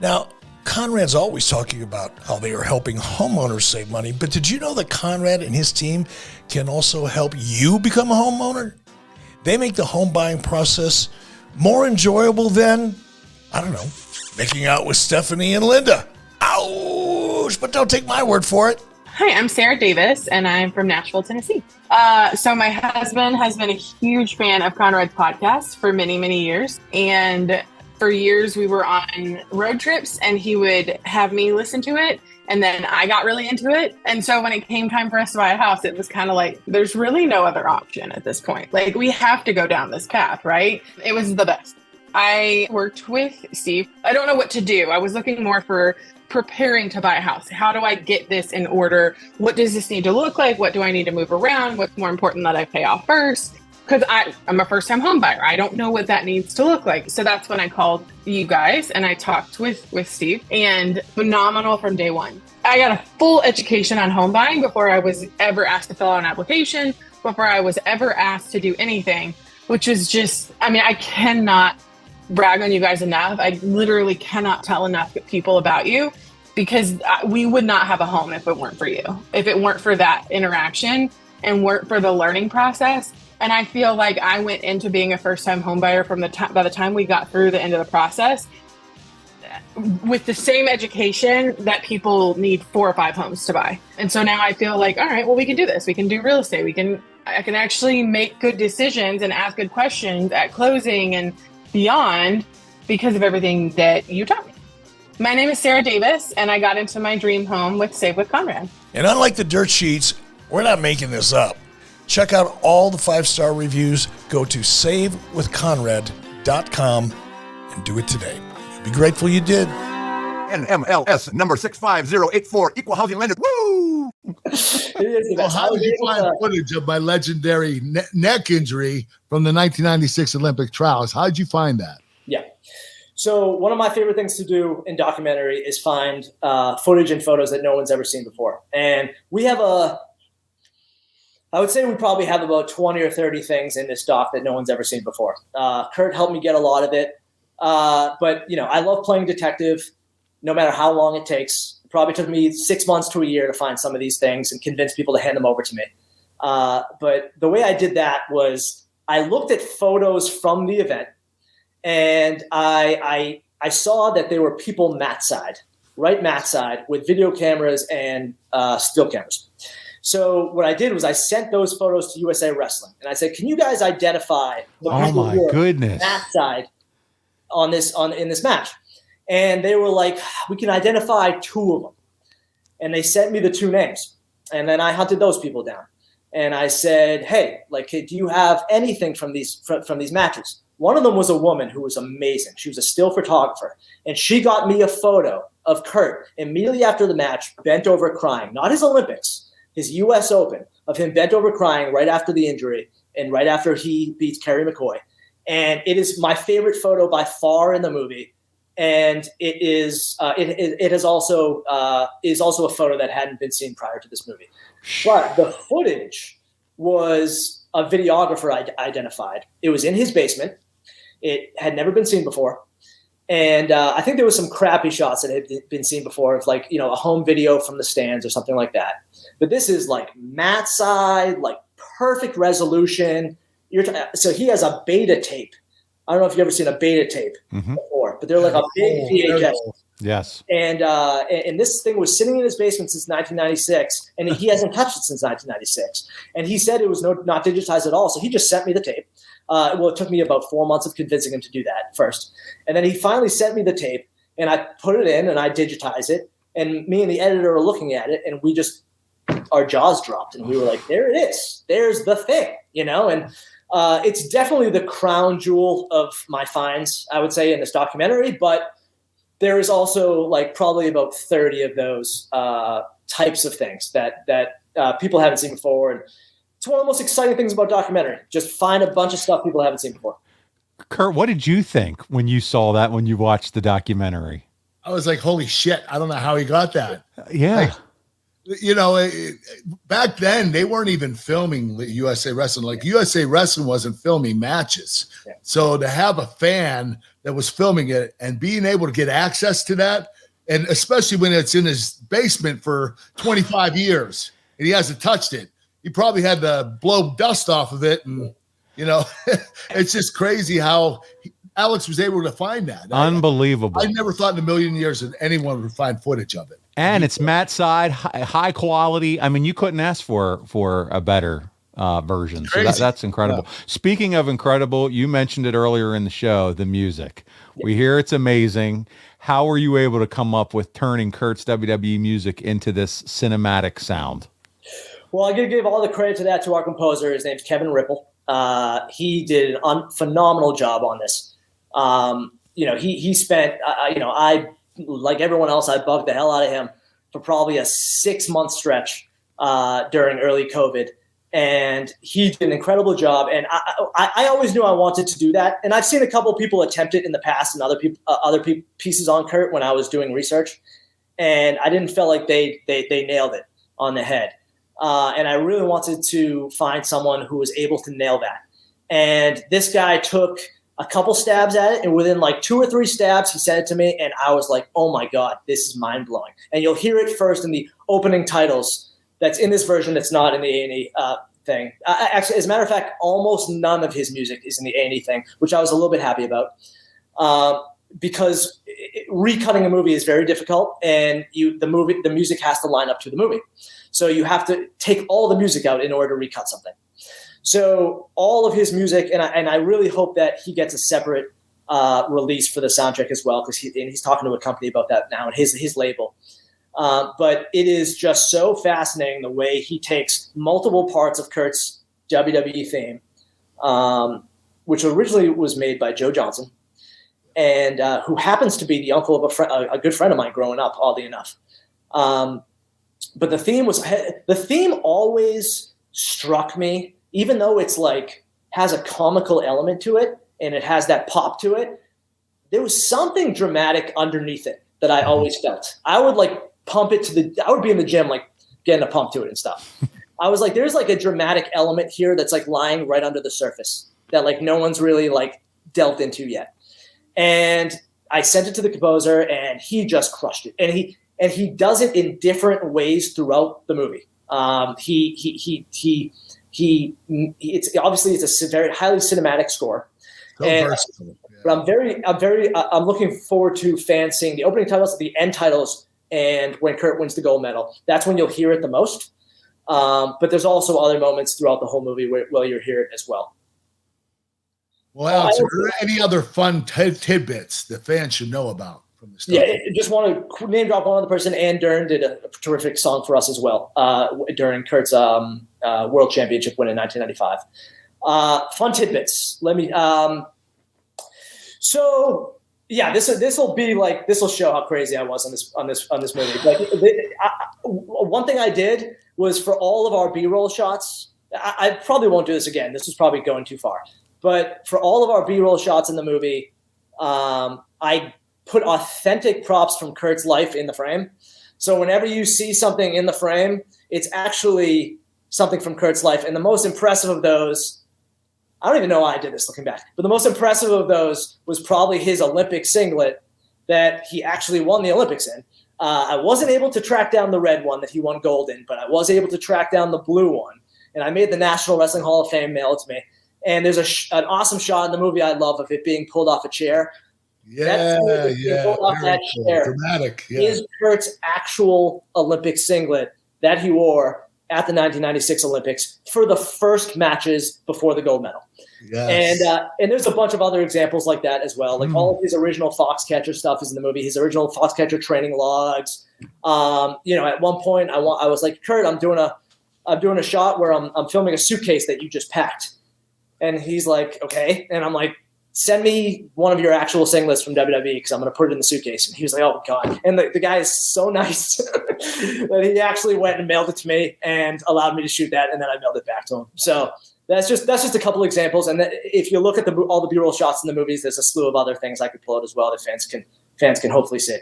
Now, Conrad's always talking about how they are helping homeowners save money, but did you know that Conrad and his team can also help you become a homeowner? They make the home buying process more enjoyable than, I don't know, making out with Stephanie and Linda. Ouch! But don't take my word for it. Hi, I'm Sarah Davis, and I'm from Nashville, Tennessee. So my husband has been a huge fan of Conrad's podcast for many, many years. And for years, we were on road trips, and he would have me listen to it. And then I got really into it. And so when it came time for us to buy a house, it was kind of like, there's really no other option at this point. Like, we have to go down this path, right? It was the best. I worked with Steve. I don't know what to do. I was looking more for preparing to buy a house. How do I get this in order? What does this need to look like? What do I need to move around? What's more important that I pay off first? Because I'm a first-time home buyer. I don't know what that needs to look like. So that's when I called you guys and I talked with Steve, and phenomenal from day one. I got a full education on home buying before I was ever asked to fill out an application, before I was ever asked to do anything, which is just, I cannot brag on you guys enough. I literally cannot tell enough people about you, because we would not have a home if it weren't for you, if it weren't for that interaction and weren't for the learning process. And I feel like I went into being a first-time home buyer by the time we got through the end of the process with the same education that people need 4 or 5 homes to buy. And so now I feel like, all right, well, we can do this. We can do real estate. I can actually make good decisions and ask good questions at closing and beyond because of everything that you taught me. My name is Sarah Davis, and I got into my dream home with Save with Conrad. And unlike the dirt sheets, we're not making this up. Check out all the 5-star reviews. Go to SaveWithConrad.com and do it today. You'll be grateful you did. NMLS number 65084, equal housing lender. Woo! Well, how did you find footage of my legendary neck injury from the 1996 Olympic trials? How did you find that? Yeah. So one of my favorite things to do in documentary is find footage and photos that no one's ever seen before. And we have I would say we probably have about 20 or 30 things in this doc that no one's ever seen before. Kurt helped me get a lot of it. But, I love playing detective no matter how long it takes. It probably took me 6 months to a year to find some of these things and convince people to hand them over to me. But the way I did that was I looked at photos from the event, and I saw that there were people mat side with video cameras and still cameras. So what I did was I sent those photos to USA Wrestling, and I said, "Can you guys identify the people who are mat side in this match?" And they were like, "We can identify 2 of them." And they sent me the 2 names, and then I hunted those people down. And I said, "Hey, do you have anything from these matches?" One of them was a woman who was amazing. She was a still photographer, and she got me a photo of Kurt immediately after the match, bent over crying. Not his Olympics, his U.S. Open, of him bent over crying right after the injury and right after he beats Kerry McCoy. And it is my favorite photo by far in the movie. And it is also a photo that hadn't been seen prior to this movie. But the footage was a videographer identified. It was in his basement. It had never been seen before. And I think there was some crappy shots that had been seen before of a home video from the stands or something like that. But this is mat side, perfect resolution. So he has a beta tape. I don't know if you've ever seen a beta tape before, but they're like a big VHS. Yes. And this thing was sitting in his basement since 1996, and he hasn't touched it since 1996. And he said it was not digitized at all, so he just sent me the tape. It took me about 4 months of convincing him to do that first. And then he finally sent me the tape, and I put it in, and I digitized it. And me and the editor are looking at it, and our jaws dropped, and we were like, there it is. There's the thing, And it's definitely the crown jewel of my finds, I would say, in this documentary. But there is also probably about 30 of those types of things that people haven't seen before. And it's one of the most exciting things about documentary. Just find a bunch of stuff people haven't seen before. Kurt, what did you think when you saw that, when you watched the documentary? I was like, holy shit. I don't know how he got that. Yeah. Back then they weren't even filming USA Wrestling. USA Wrestling wasn't filming matches. Yeah. So to have a fan that was filming it and being able to get access to that, and especially when it's in his basement for 25 years and he hasn't touched it, he probably had to blow dust off of it. And, it's just crazy how Alex was able to find that. Unbelievable. I never thought in a million years that anyone would find footage of it. And it's mat side, high quality. I mean, you couldn't ask for a better version. So that's incredible. Yeah. Speaking of incredible, you mentioned it earlier in the show, the music. Yeah. We hear it's amazing. How were you able to come up with turning Kurt's WWE music into this cinematic sound? Well, I got to give all the credit to that to our composer. His name's Kevin Ripple. He did a phenomenal job on this. He spent, I, like everyone else, I bugged the hell out of him for probably a 6-month stretch during early COVID. And he did an incredible job. And I always knew I wanted to do that. And I've seen a couple of people attempt it in the past and other pieces on Kurt when I was doing research. And I didn't feel like they nailed it on the head. And I really wanted to find someone who was able to nail that. And this guy took a couple stabs at it, and within 2 or 3 stabs, he sent it to me, and I was like, oh my God, this is mind-blowing. And you'll hear it first in the opening titles that's in this version that's not in the A&E thing. Actually, as a matter of fact, almost none of his music is in the A&E thing, which I was a little bit happy about. Because recutting a movie is very difficult, and the music has to line up to the movie. So you have to take all the music out in order to recut something. So all of his music, and I really hope that he gets a separate release for the soundtrack as well, because he's talking to a company about that now, and his label. But it is just so fascinating the way he takes multiple parts of Kurt's WWE theme, which originally was made by Joe Johnson, and who happens to be the uncle of a good friend of mine growing up, oddly enough. But the theme always struck me, even though it's like has a comical element to it and it has that pop to it. There was something dramatic underneath it that I always felt. I would like pump it I would be in the gym, like getting a pump to it and stuff. I was like, there's like a dramatic element here that's like lying right under the surface that like no one's really like delved into yet. And I sent it to the composer and he just crushed it. And he does it in different ways throughout the movie. It's obviously it's a very highly cinematic score. So versatile. But I'm looking forward to fans seeing the opening titles, the end titles, and when Kurt wins the gold medal. That's when you'll hear it the most. But there's also other moments throughout the whole movie where you'll hear it as well. Well, Alex, are there any other fun tidbits that fans should know about from the stuff? Yeah, just want to name drop one other person. Ann Dern did a terrific song for us as well during Kurt's World Championship win in 1995. Fun tidbits. Let me. So yeah, this will show how crazy I was on this movie. Like, one thing I did was for all of our B-roll shots. I probably won't do this again. This is probably going too far. But for all of our B-roll shots in the movie, I put authentic props from Kurt's life in the frame. So whenever you see something in the frame, it's actually something from Kurt's life. And the most impressive of those, I don't even know why I did this looking back, but the most impressive of those was probably his Olympic singlet that he actually won the Olympics in. I wasn't able to track down the red one that he won gold in, but I was able to track down the blue one. And I made the National Wrestling Hall of Fame mail it to me. And there's an awesome shot in the movie I love of it being pulled off a chair. Pulled off that chair. Dramatic. Yeah. Is Kurt's actual Olympic singlet that he wore at the 1996 Olympics for the first matches before the gold medal. Yes. And there's a bunch of other examples like that as well. Like all of his original Foxcatcher stuff is in the movie. His original Foxcatcher training logs. At one point I was like, Kurt, I'm doing a shot where I'm filming a suitcase that you just packed. And he's like, okay. And I'm like, send me one of your actual singlets from WWE because I'm going to put it in the suitcase. And he was like, oh, God. And the guy is so nice that he actually went and mailed it to me and allowed me to shoot that. And then I mailed it back to him. So that's just a couple examples. And if you look at all the B-roll shots in the movies, there's a slew of other things I could pull out as well that fans can hopefully see.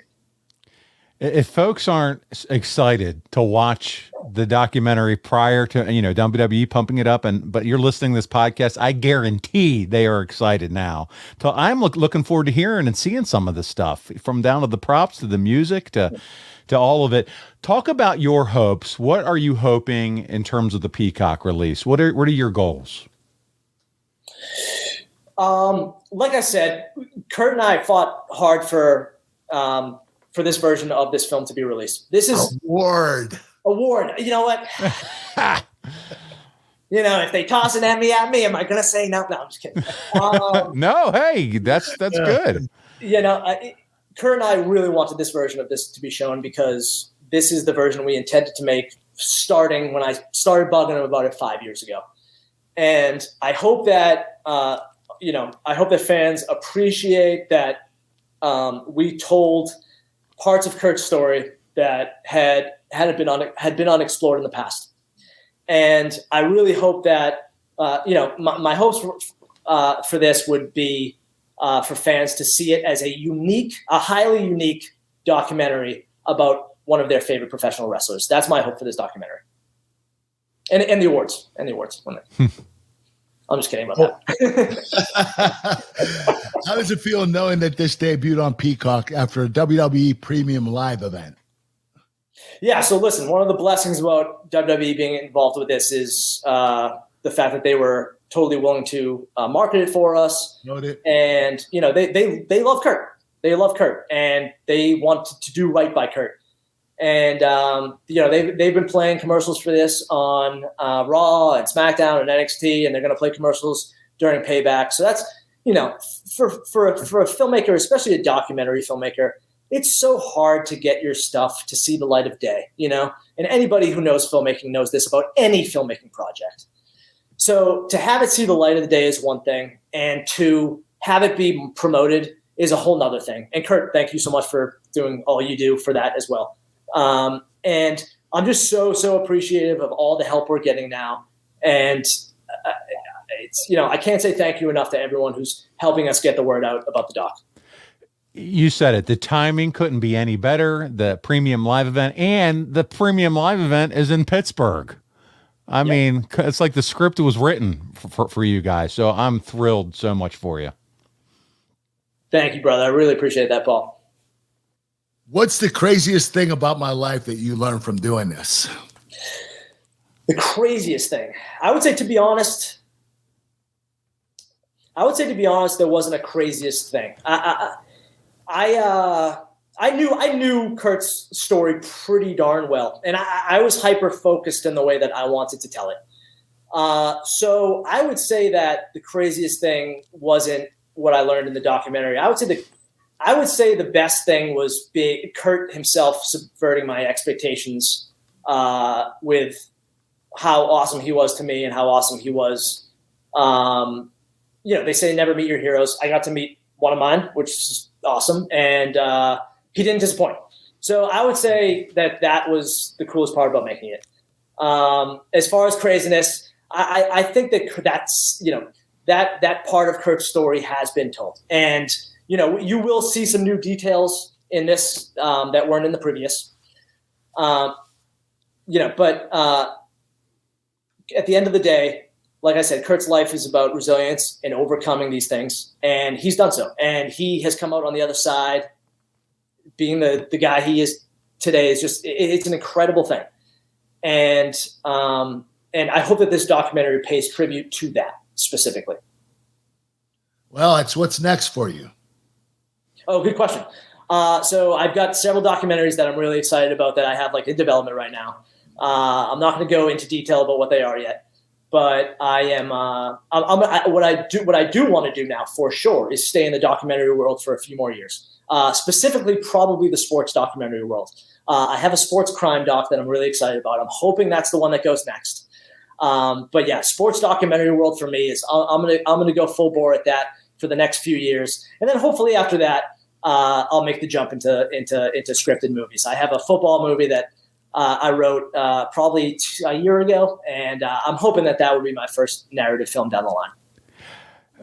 If folks aren't excited to watch the documentary prior to, WWE pumping it up, but you're listening to this podcast, I guarantee they are excited now. So I'm looking forward to hearing and seeing some of this stuff, from down to the props to the music to all of it. Talk about your hopes. What are you hoping in terms of the Peacock release? What are your goals? Like I said, Kurt and I fought hard for this version of this film to be released. This is award. You know what? If they toss it at me, am I going to say no? No, I'm just kidding. No, hey, that's good. Kurt and I really wanted this version of this to be shown because this is the version we intended to make starting when I started bugging him about it 5 years ago. And I hope that, fans appreciate that we told parts of Kurt's story that had been unexplored in the past. And I really hope that, my hopes for this would be for fans to see it as a highly unique documentary about one of their favorite professional wrestlers. That's my hope for this documentary. And the awards. I'm just kidding about that. How does it feel knowing that this debuted on Peacock after a WWE Premium Live event? Yeah, so listen, one of the blessings about WWE being involved with this is the fact that they were totally willing to market it for us. Noted. And, they love Kurt. They love Kurt, and they want to do right by Kurt. And, they've been playing commercials for this on Raw and SmackDown and NXT, and they're going to play commercials during Payback. So that's, for a filmmaker, especially a documentary filmmaker, it's so hard to get your stuff to see the light of day, and anybody who knows filmmaking knows this about any filmmaking project. So to have it see the light of the day is one thing, and to have it be promoted is a whole nother thing. And Kurt, thank you so much for doing all you do for that as well. And I'm just so appreciative of all the help we're getting now. And it's, I can't say thank you enough to everyone who's helping us get the word out about the doc. You said it. The timing couldn't be any better. The premium live event, and the premium live event is in Pittsburgh. I mean, it's like the script was written for you guys. So I'm thrilled so much for you. Thank you, brother. I really appreciate that, Paul. What's the craziest thing about my life that you learned from doing this? The craziest thing, I would say, to be honest, there wasn't a craziest thing. I knew Kurt's story pretty darn well, and I was hyper focused in the way that I wanted to tell it. So I would say that the craziest thing wasn't what I learned in the documentary. I would say the best thing was Kurt himself subverting my expectations with how awesome he was to me and how awesome he was. They say never meet your heroes. I got to meet one of mine, which is awesome. And he didn't disappoint. So I would say that was the coolest part about making it. As far as craziness, I think that's, that part of Kurt's story has been told. And, you will see some new details in this that weren't in the previous. But at the end of the day, like I said, Kurt's life is about resilience and overcoming these things. And he's done so. And he has come out on the other side. Being the guy he is today is just, it's an incredible thing. And I hope that this documentary pays tribute to that specifically. Well, it's what's next for you. Oh, good question. So I've got several documentaries that I'm really excited about that I have in development right now. I'm not going to go into detail about what they are yet, but I am. What I do want to do now for sure is stay in the documentary world for a few more years. Specifically, probably the sports documentary world. I have a sports crime doc that I'm really excited about. I'm hoping that's the one that goes next. But yeah, sports documentary world for me is I'm gonna go full bore at that for the next few years, and then hopefully after that, I'll make the jump into scripted movies. I have a football movie that I wrote probably a year ago, and I'm hoping that would be my first narrative film down the line.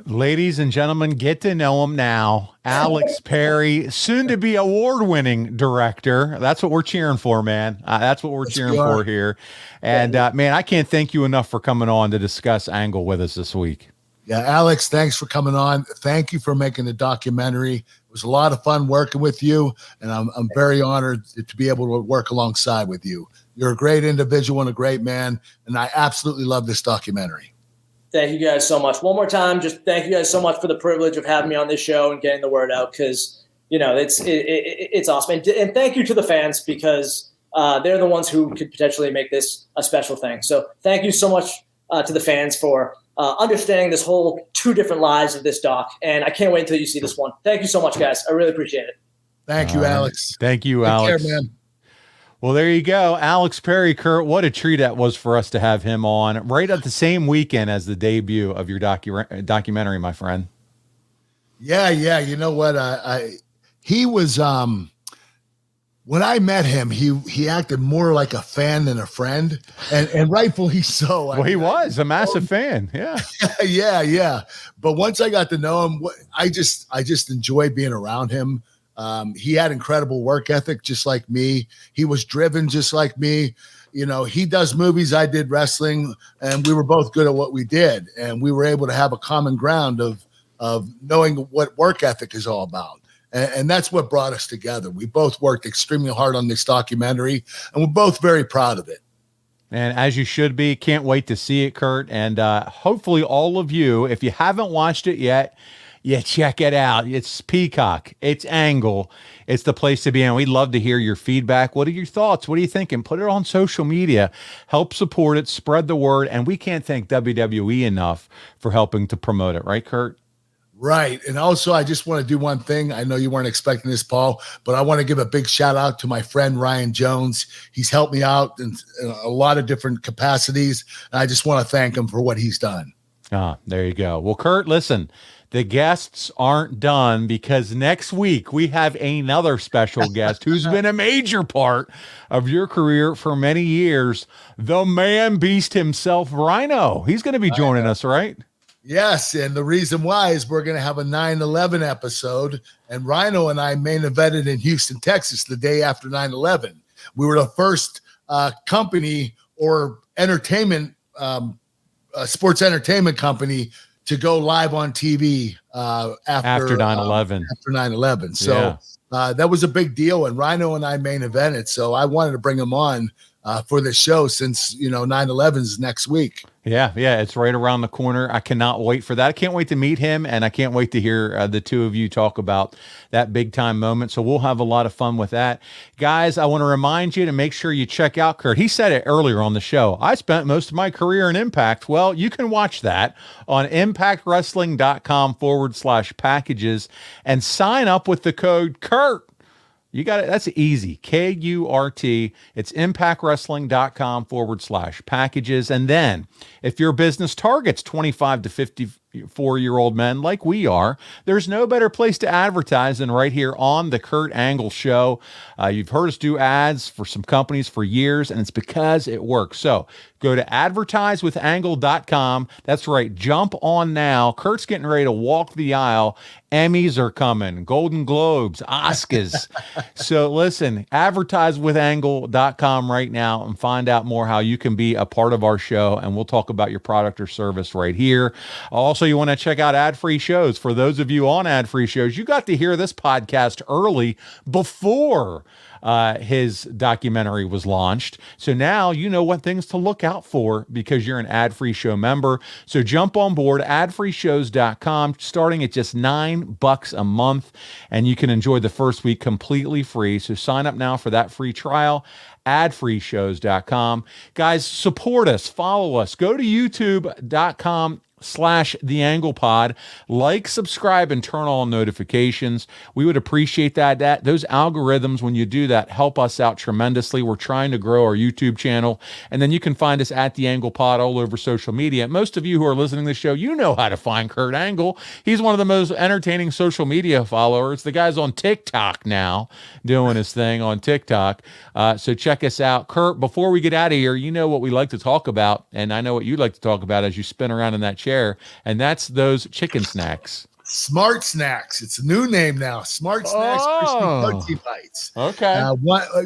Ladies and gentlemen, get to know him now. Alex Perry, soon to be award-winning director. That's what we're cheering for, man. That's what we're cheering for here. And man, I can't thank you enough for coming on to discuss Angle with us this week. Yeah, Alex, thanks for coming on. Thank you for making the documentary. It was a lot of fun working with you, and I'm very honored to be able to work alongside with you. You're a great individual and a great man, and I absolutely love this documentary. Thank you guys so much. One more time, just thank you guys so much for the privilege of having me on this show and getting the word out, because it's awesome. And thank you to the fans, because they're the ones who could potentially make this a special thing. So thank you so much to the fans for understanding this whole two different lives of this doc. And I can't wait until you see this one. Thank you so much, guys. I really appreciate it. Thank you, Alex. Thank you, Take Alex. care, man. Well, there you go. Alex Perry, Kurt, what a treat that was for us to have him on right at the same weekend as the debut of your documentary, my friend. Yeah. You know what? He was, when I met him, he acted more like a fan than a friend, and rightfully so. Well, he was a massive fan. Yeah. Yeah. But once I got to know him, I just enjoyed being around him. He had incredible work ethic, just like me. He was driven just like me. He does movies, I did wrestling, and we were both good at what we did. And we were able to have a common ground of knowing what work ethic is all about. And that's what brought us together. We both worked extremely hard on this documentary, and we're both very proud of it. And as you should be, can't wait to see it, Kurt. And hopefully all of you, if you haven't watched it yet, check it out. It's Peacock. It's Angle. It's the place to be. And we'd love to hear your feedback. What are your thoughts? What are you thinking? Put it on social media. Help support it. Spread the word. And we can't thank WWE enough for helping to promote it. Right, Kurt? Right. And also, I just want to do one thing. I know you weren't expecting this, Paul, but I want to give a big shout out to my friend, Ryan Jones. He's helped me out in a lot of different capacities. And I just want to thank him for what he's done. There you go. Well, Kurt, listen, the guests aren't done, because next week we have another special guest who's been a major part of your career for many years. The man beast himself, Rhino. He's going to be joining us, right? Yes, and the reason why is we're going to have a 9/11 episode, and Rhino and I main evented in Houston, Texas, the day after 9/11. We were the first company or entertainment, sports entertainment company to go live on TV after 9/11. After 9/11, so that was a big deal, and Rhino and I main evented. So I wanted to bring him on for the show, since 9/11 is next week. Yeah, it's right around the corner. I cannot wait for that. I can't wait to meet him, and I can't wait to hear the two of you talk about that big time moment. So we'll have a lot of fun with that. Guys, I want to remind you to make sure you check out Kurt. He said it earlier on the show. I spent most of my career in Impact. Well, you can watch that on impactwrestling.com/packages and sign up with the code Kurt. You got it. That's easy. KURT. It's impactwrestling.com/packages. And then if your business targets 25 to 54-year-old men like we are, there's no better place to advertise than right here on the Kurt Angle Show. You've heard us do ads for some companies for years, and it's because it works. So go to advertisewithangle.com. That's right. Jump on now. Kurt's getting ready to walk the aisle. Emmys are coming, Golden Globes, Oscars. So listen, advertisewithangle.com right now and find out more how you can be a part of our show, and we'll talk about your product or service right here. Also, you want to check out ad-free shows. For those of you on ad-free shows, you got to hear this podcast early before his documentary was launched. So now you know what things to look out for because you're an ad-free show member. So jump on board, adfreeshows.com, starting at just $9 a month, and you can enjoy the first week completely free. So sign up now for that free trial, adfreeshows.com. Guys, support us, follow us, go to youtube.com/theanglepod, like, subscribe, and turn on notifications. We would appreciate that. Those algorithms, when you do that, help us out tremendously. We're trying to grow our YouTube channel, and then you can find us at The Angle Pod all over social media. Most of you who are listening to the show, you know how to find Kurt Angle. He's one of the most entertaining social media followers. The guy's on TikTok now, doing his thing on TikTok. So check us out. Kurt, before we get out of here, you know what we like to talk about, and I know what you like to talk about as you spin around in that chair, and that's those chicken snacks. Smart Snacks. It's a new name now. Smart Snacks Crispy Protein Bites. Okay.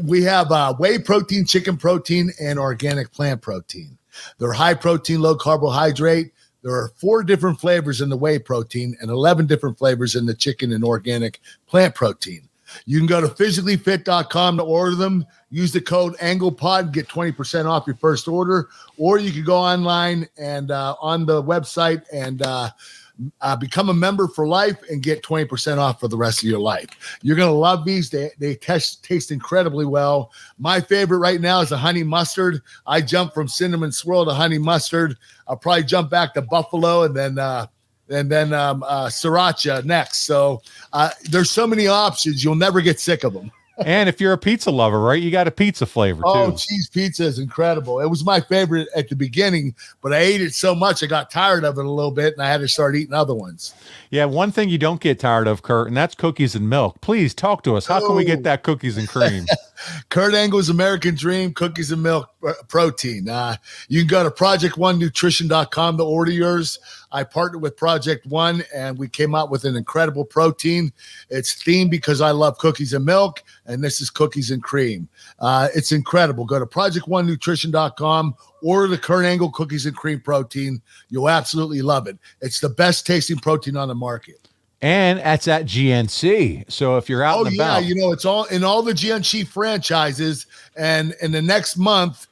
We have whey protein, chicken protein, and organic plant protein. They're high protein, low carbohydrate. There are 4 different flavors in the whey protein and 11 different flavors in the chicken and organic plant protein. You can go to physicallyfit.com to order them. Use the code AnglePod and get 20% off your first order. Or you can go online and on the website and become a member for life and get 20% off for the rest of your life. You're going to love these. They taste incredibly well. My favorite right now is the honey mustard. I jumped from cinnamon swirl to honey mustard. I'll probably jump back to buffalo and then sriracha next. So there's so many options. You'll never get sick of them. And if you're a pizza lover, right, you got a pizza flavor too. Oh, cheese pizza is incredible. It was my favorite at the beginning, but I ate it so much I got tired of it a little bit, and I had to start eating other ones. Yeah, one thing you don't get tired of, Kurt, and that's cookies and milk. Please talk to us. How can we get that cookies and cream? Kurt Angle's American Dream Cookies and Milk Protein. You can go to ProjectOneNutrition.com to order yours. I partnered with Project One, and we came out with an incredible protein. It's themed because I love cookies and milk, and this is cookies and cream. It's incredible. Go to ProjectOneNutrition.com, order the Kurt Angle Cookies and Cream Protein. You'll absolutely love it. It's the best tasting protein on the market. And that's at GNC. So if you're out and about. It's all in all the GNC franchises. And in the next month,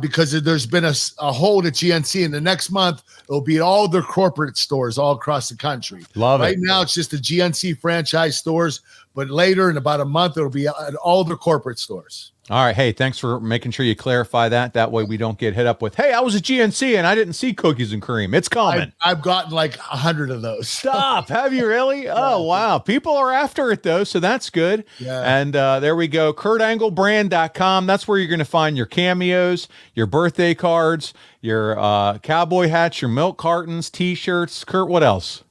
because there's been a hold at GNC, in the next month, it'll be all their corporate stores all across the country. Love it. Right now, it's just the GNC franchise stores. But later, in about a month, it'll be at all their corporate stores. All right. Hey, thanks for making sure you clarify that. That way we don't get hit up with, hey, I was at GNC and I didn't see cookies and cream. It's coming. I've gotten like 100 of those. Stop. Have you really? Oh, wow. People are after it, though, so that's good. Yeah. And there we go. KurtAngleBrand.com. That's where you're going to find your cameos, your birthday cards, your cowboy hats, your milk cartons, T-shirts. Kurt, what else?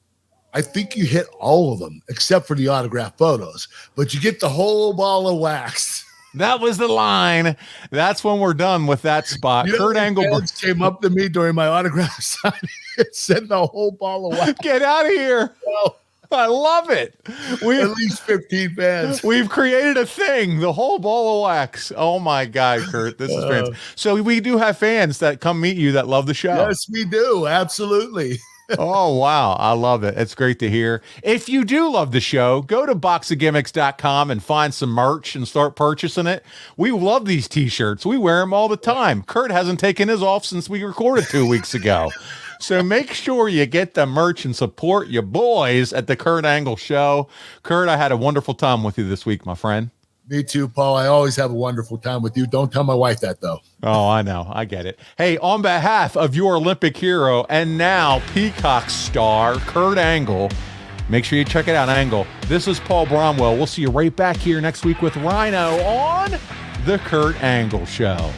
I think you hit all of them except for the autograph photos, but you get the whole ball of wax. That was the line. That's when we're done with that spot. Kurt Angle came up to me during my autograph signing and said the whole ball of wax. Get out of here. Well, I love it. At least 15 fans. We've created a thing, the whole ball of wax. Oh my God, Kurt, this is fantastic. So we do have fans that come meet you that love the show. Yes, we do. Absolutely. Oh, wow. I love it. It's great to hear. If you do love the show, go to boxofgimmicks.com and find some merch and start purchasing it. We love these t-shirts. We wear them all the time. Kurt hasn't taken his off since we recorded 2 weeks ago. So make sure you get the merch and support your boys at the Kurt Angle Show. Kurt, I had a wonderful time with you this week, my friend. Me too, Paul. I always have a wonderful time with you. Don't tell my wife that, though. Oh, I know. I get it. Hey, on behalf of your Olympic hero and now Peacock star, Kurt Angle, make sure you check it out, Angle. This is Paul Bromwell. We'll see you right back here next week with Rhino on the Kurt Angle Show.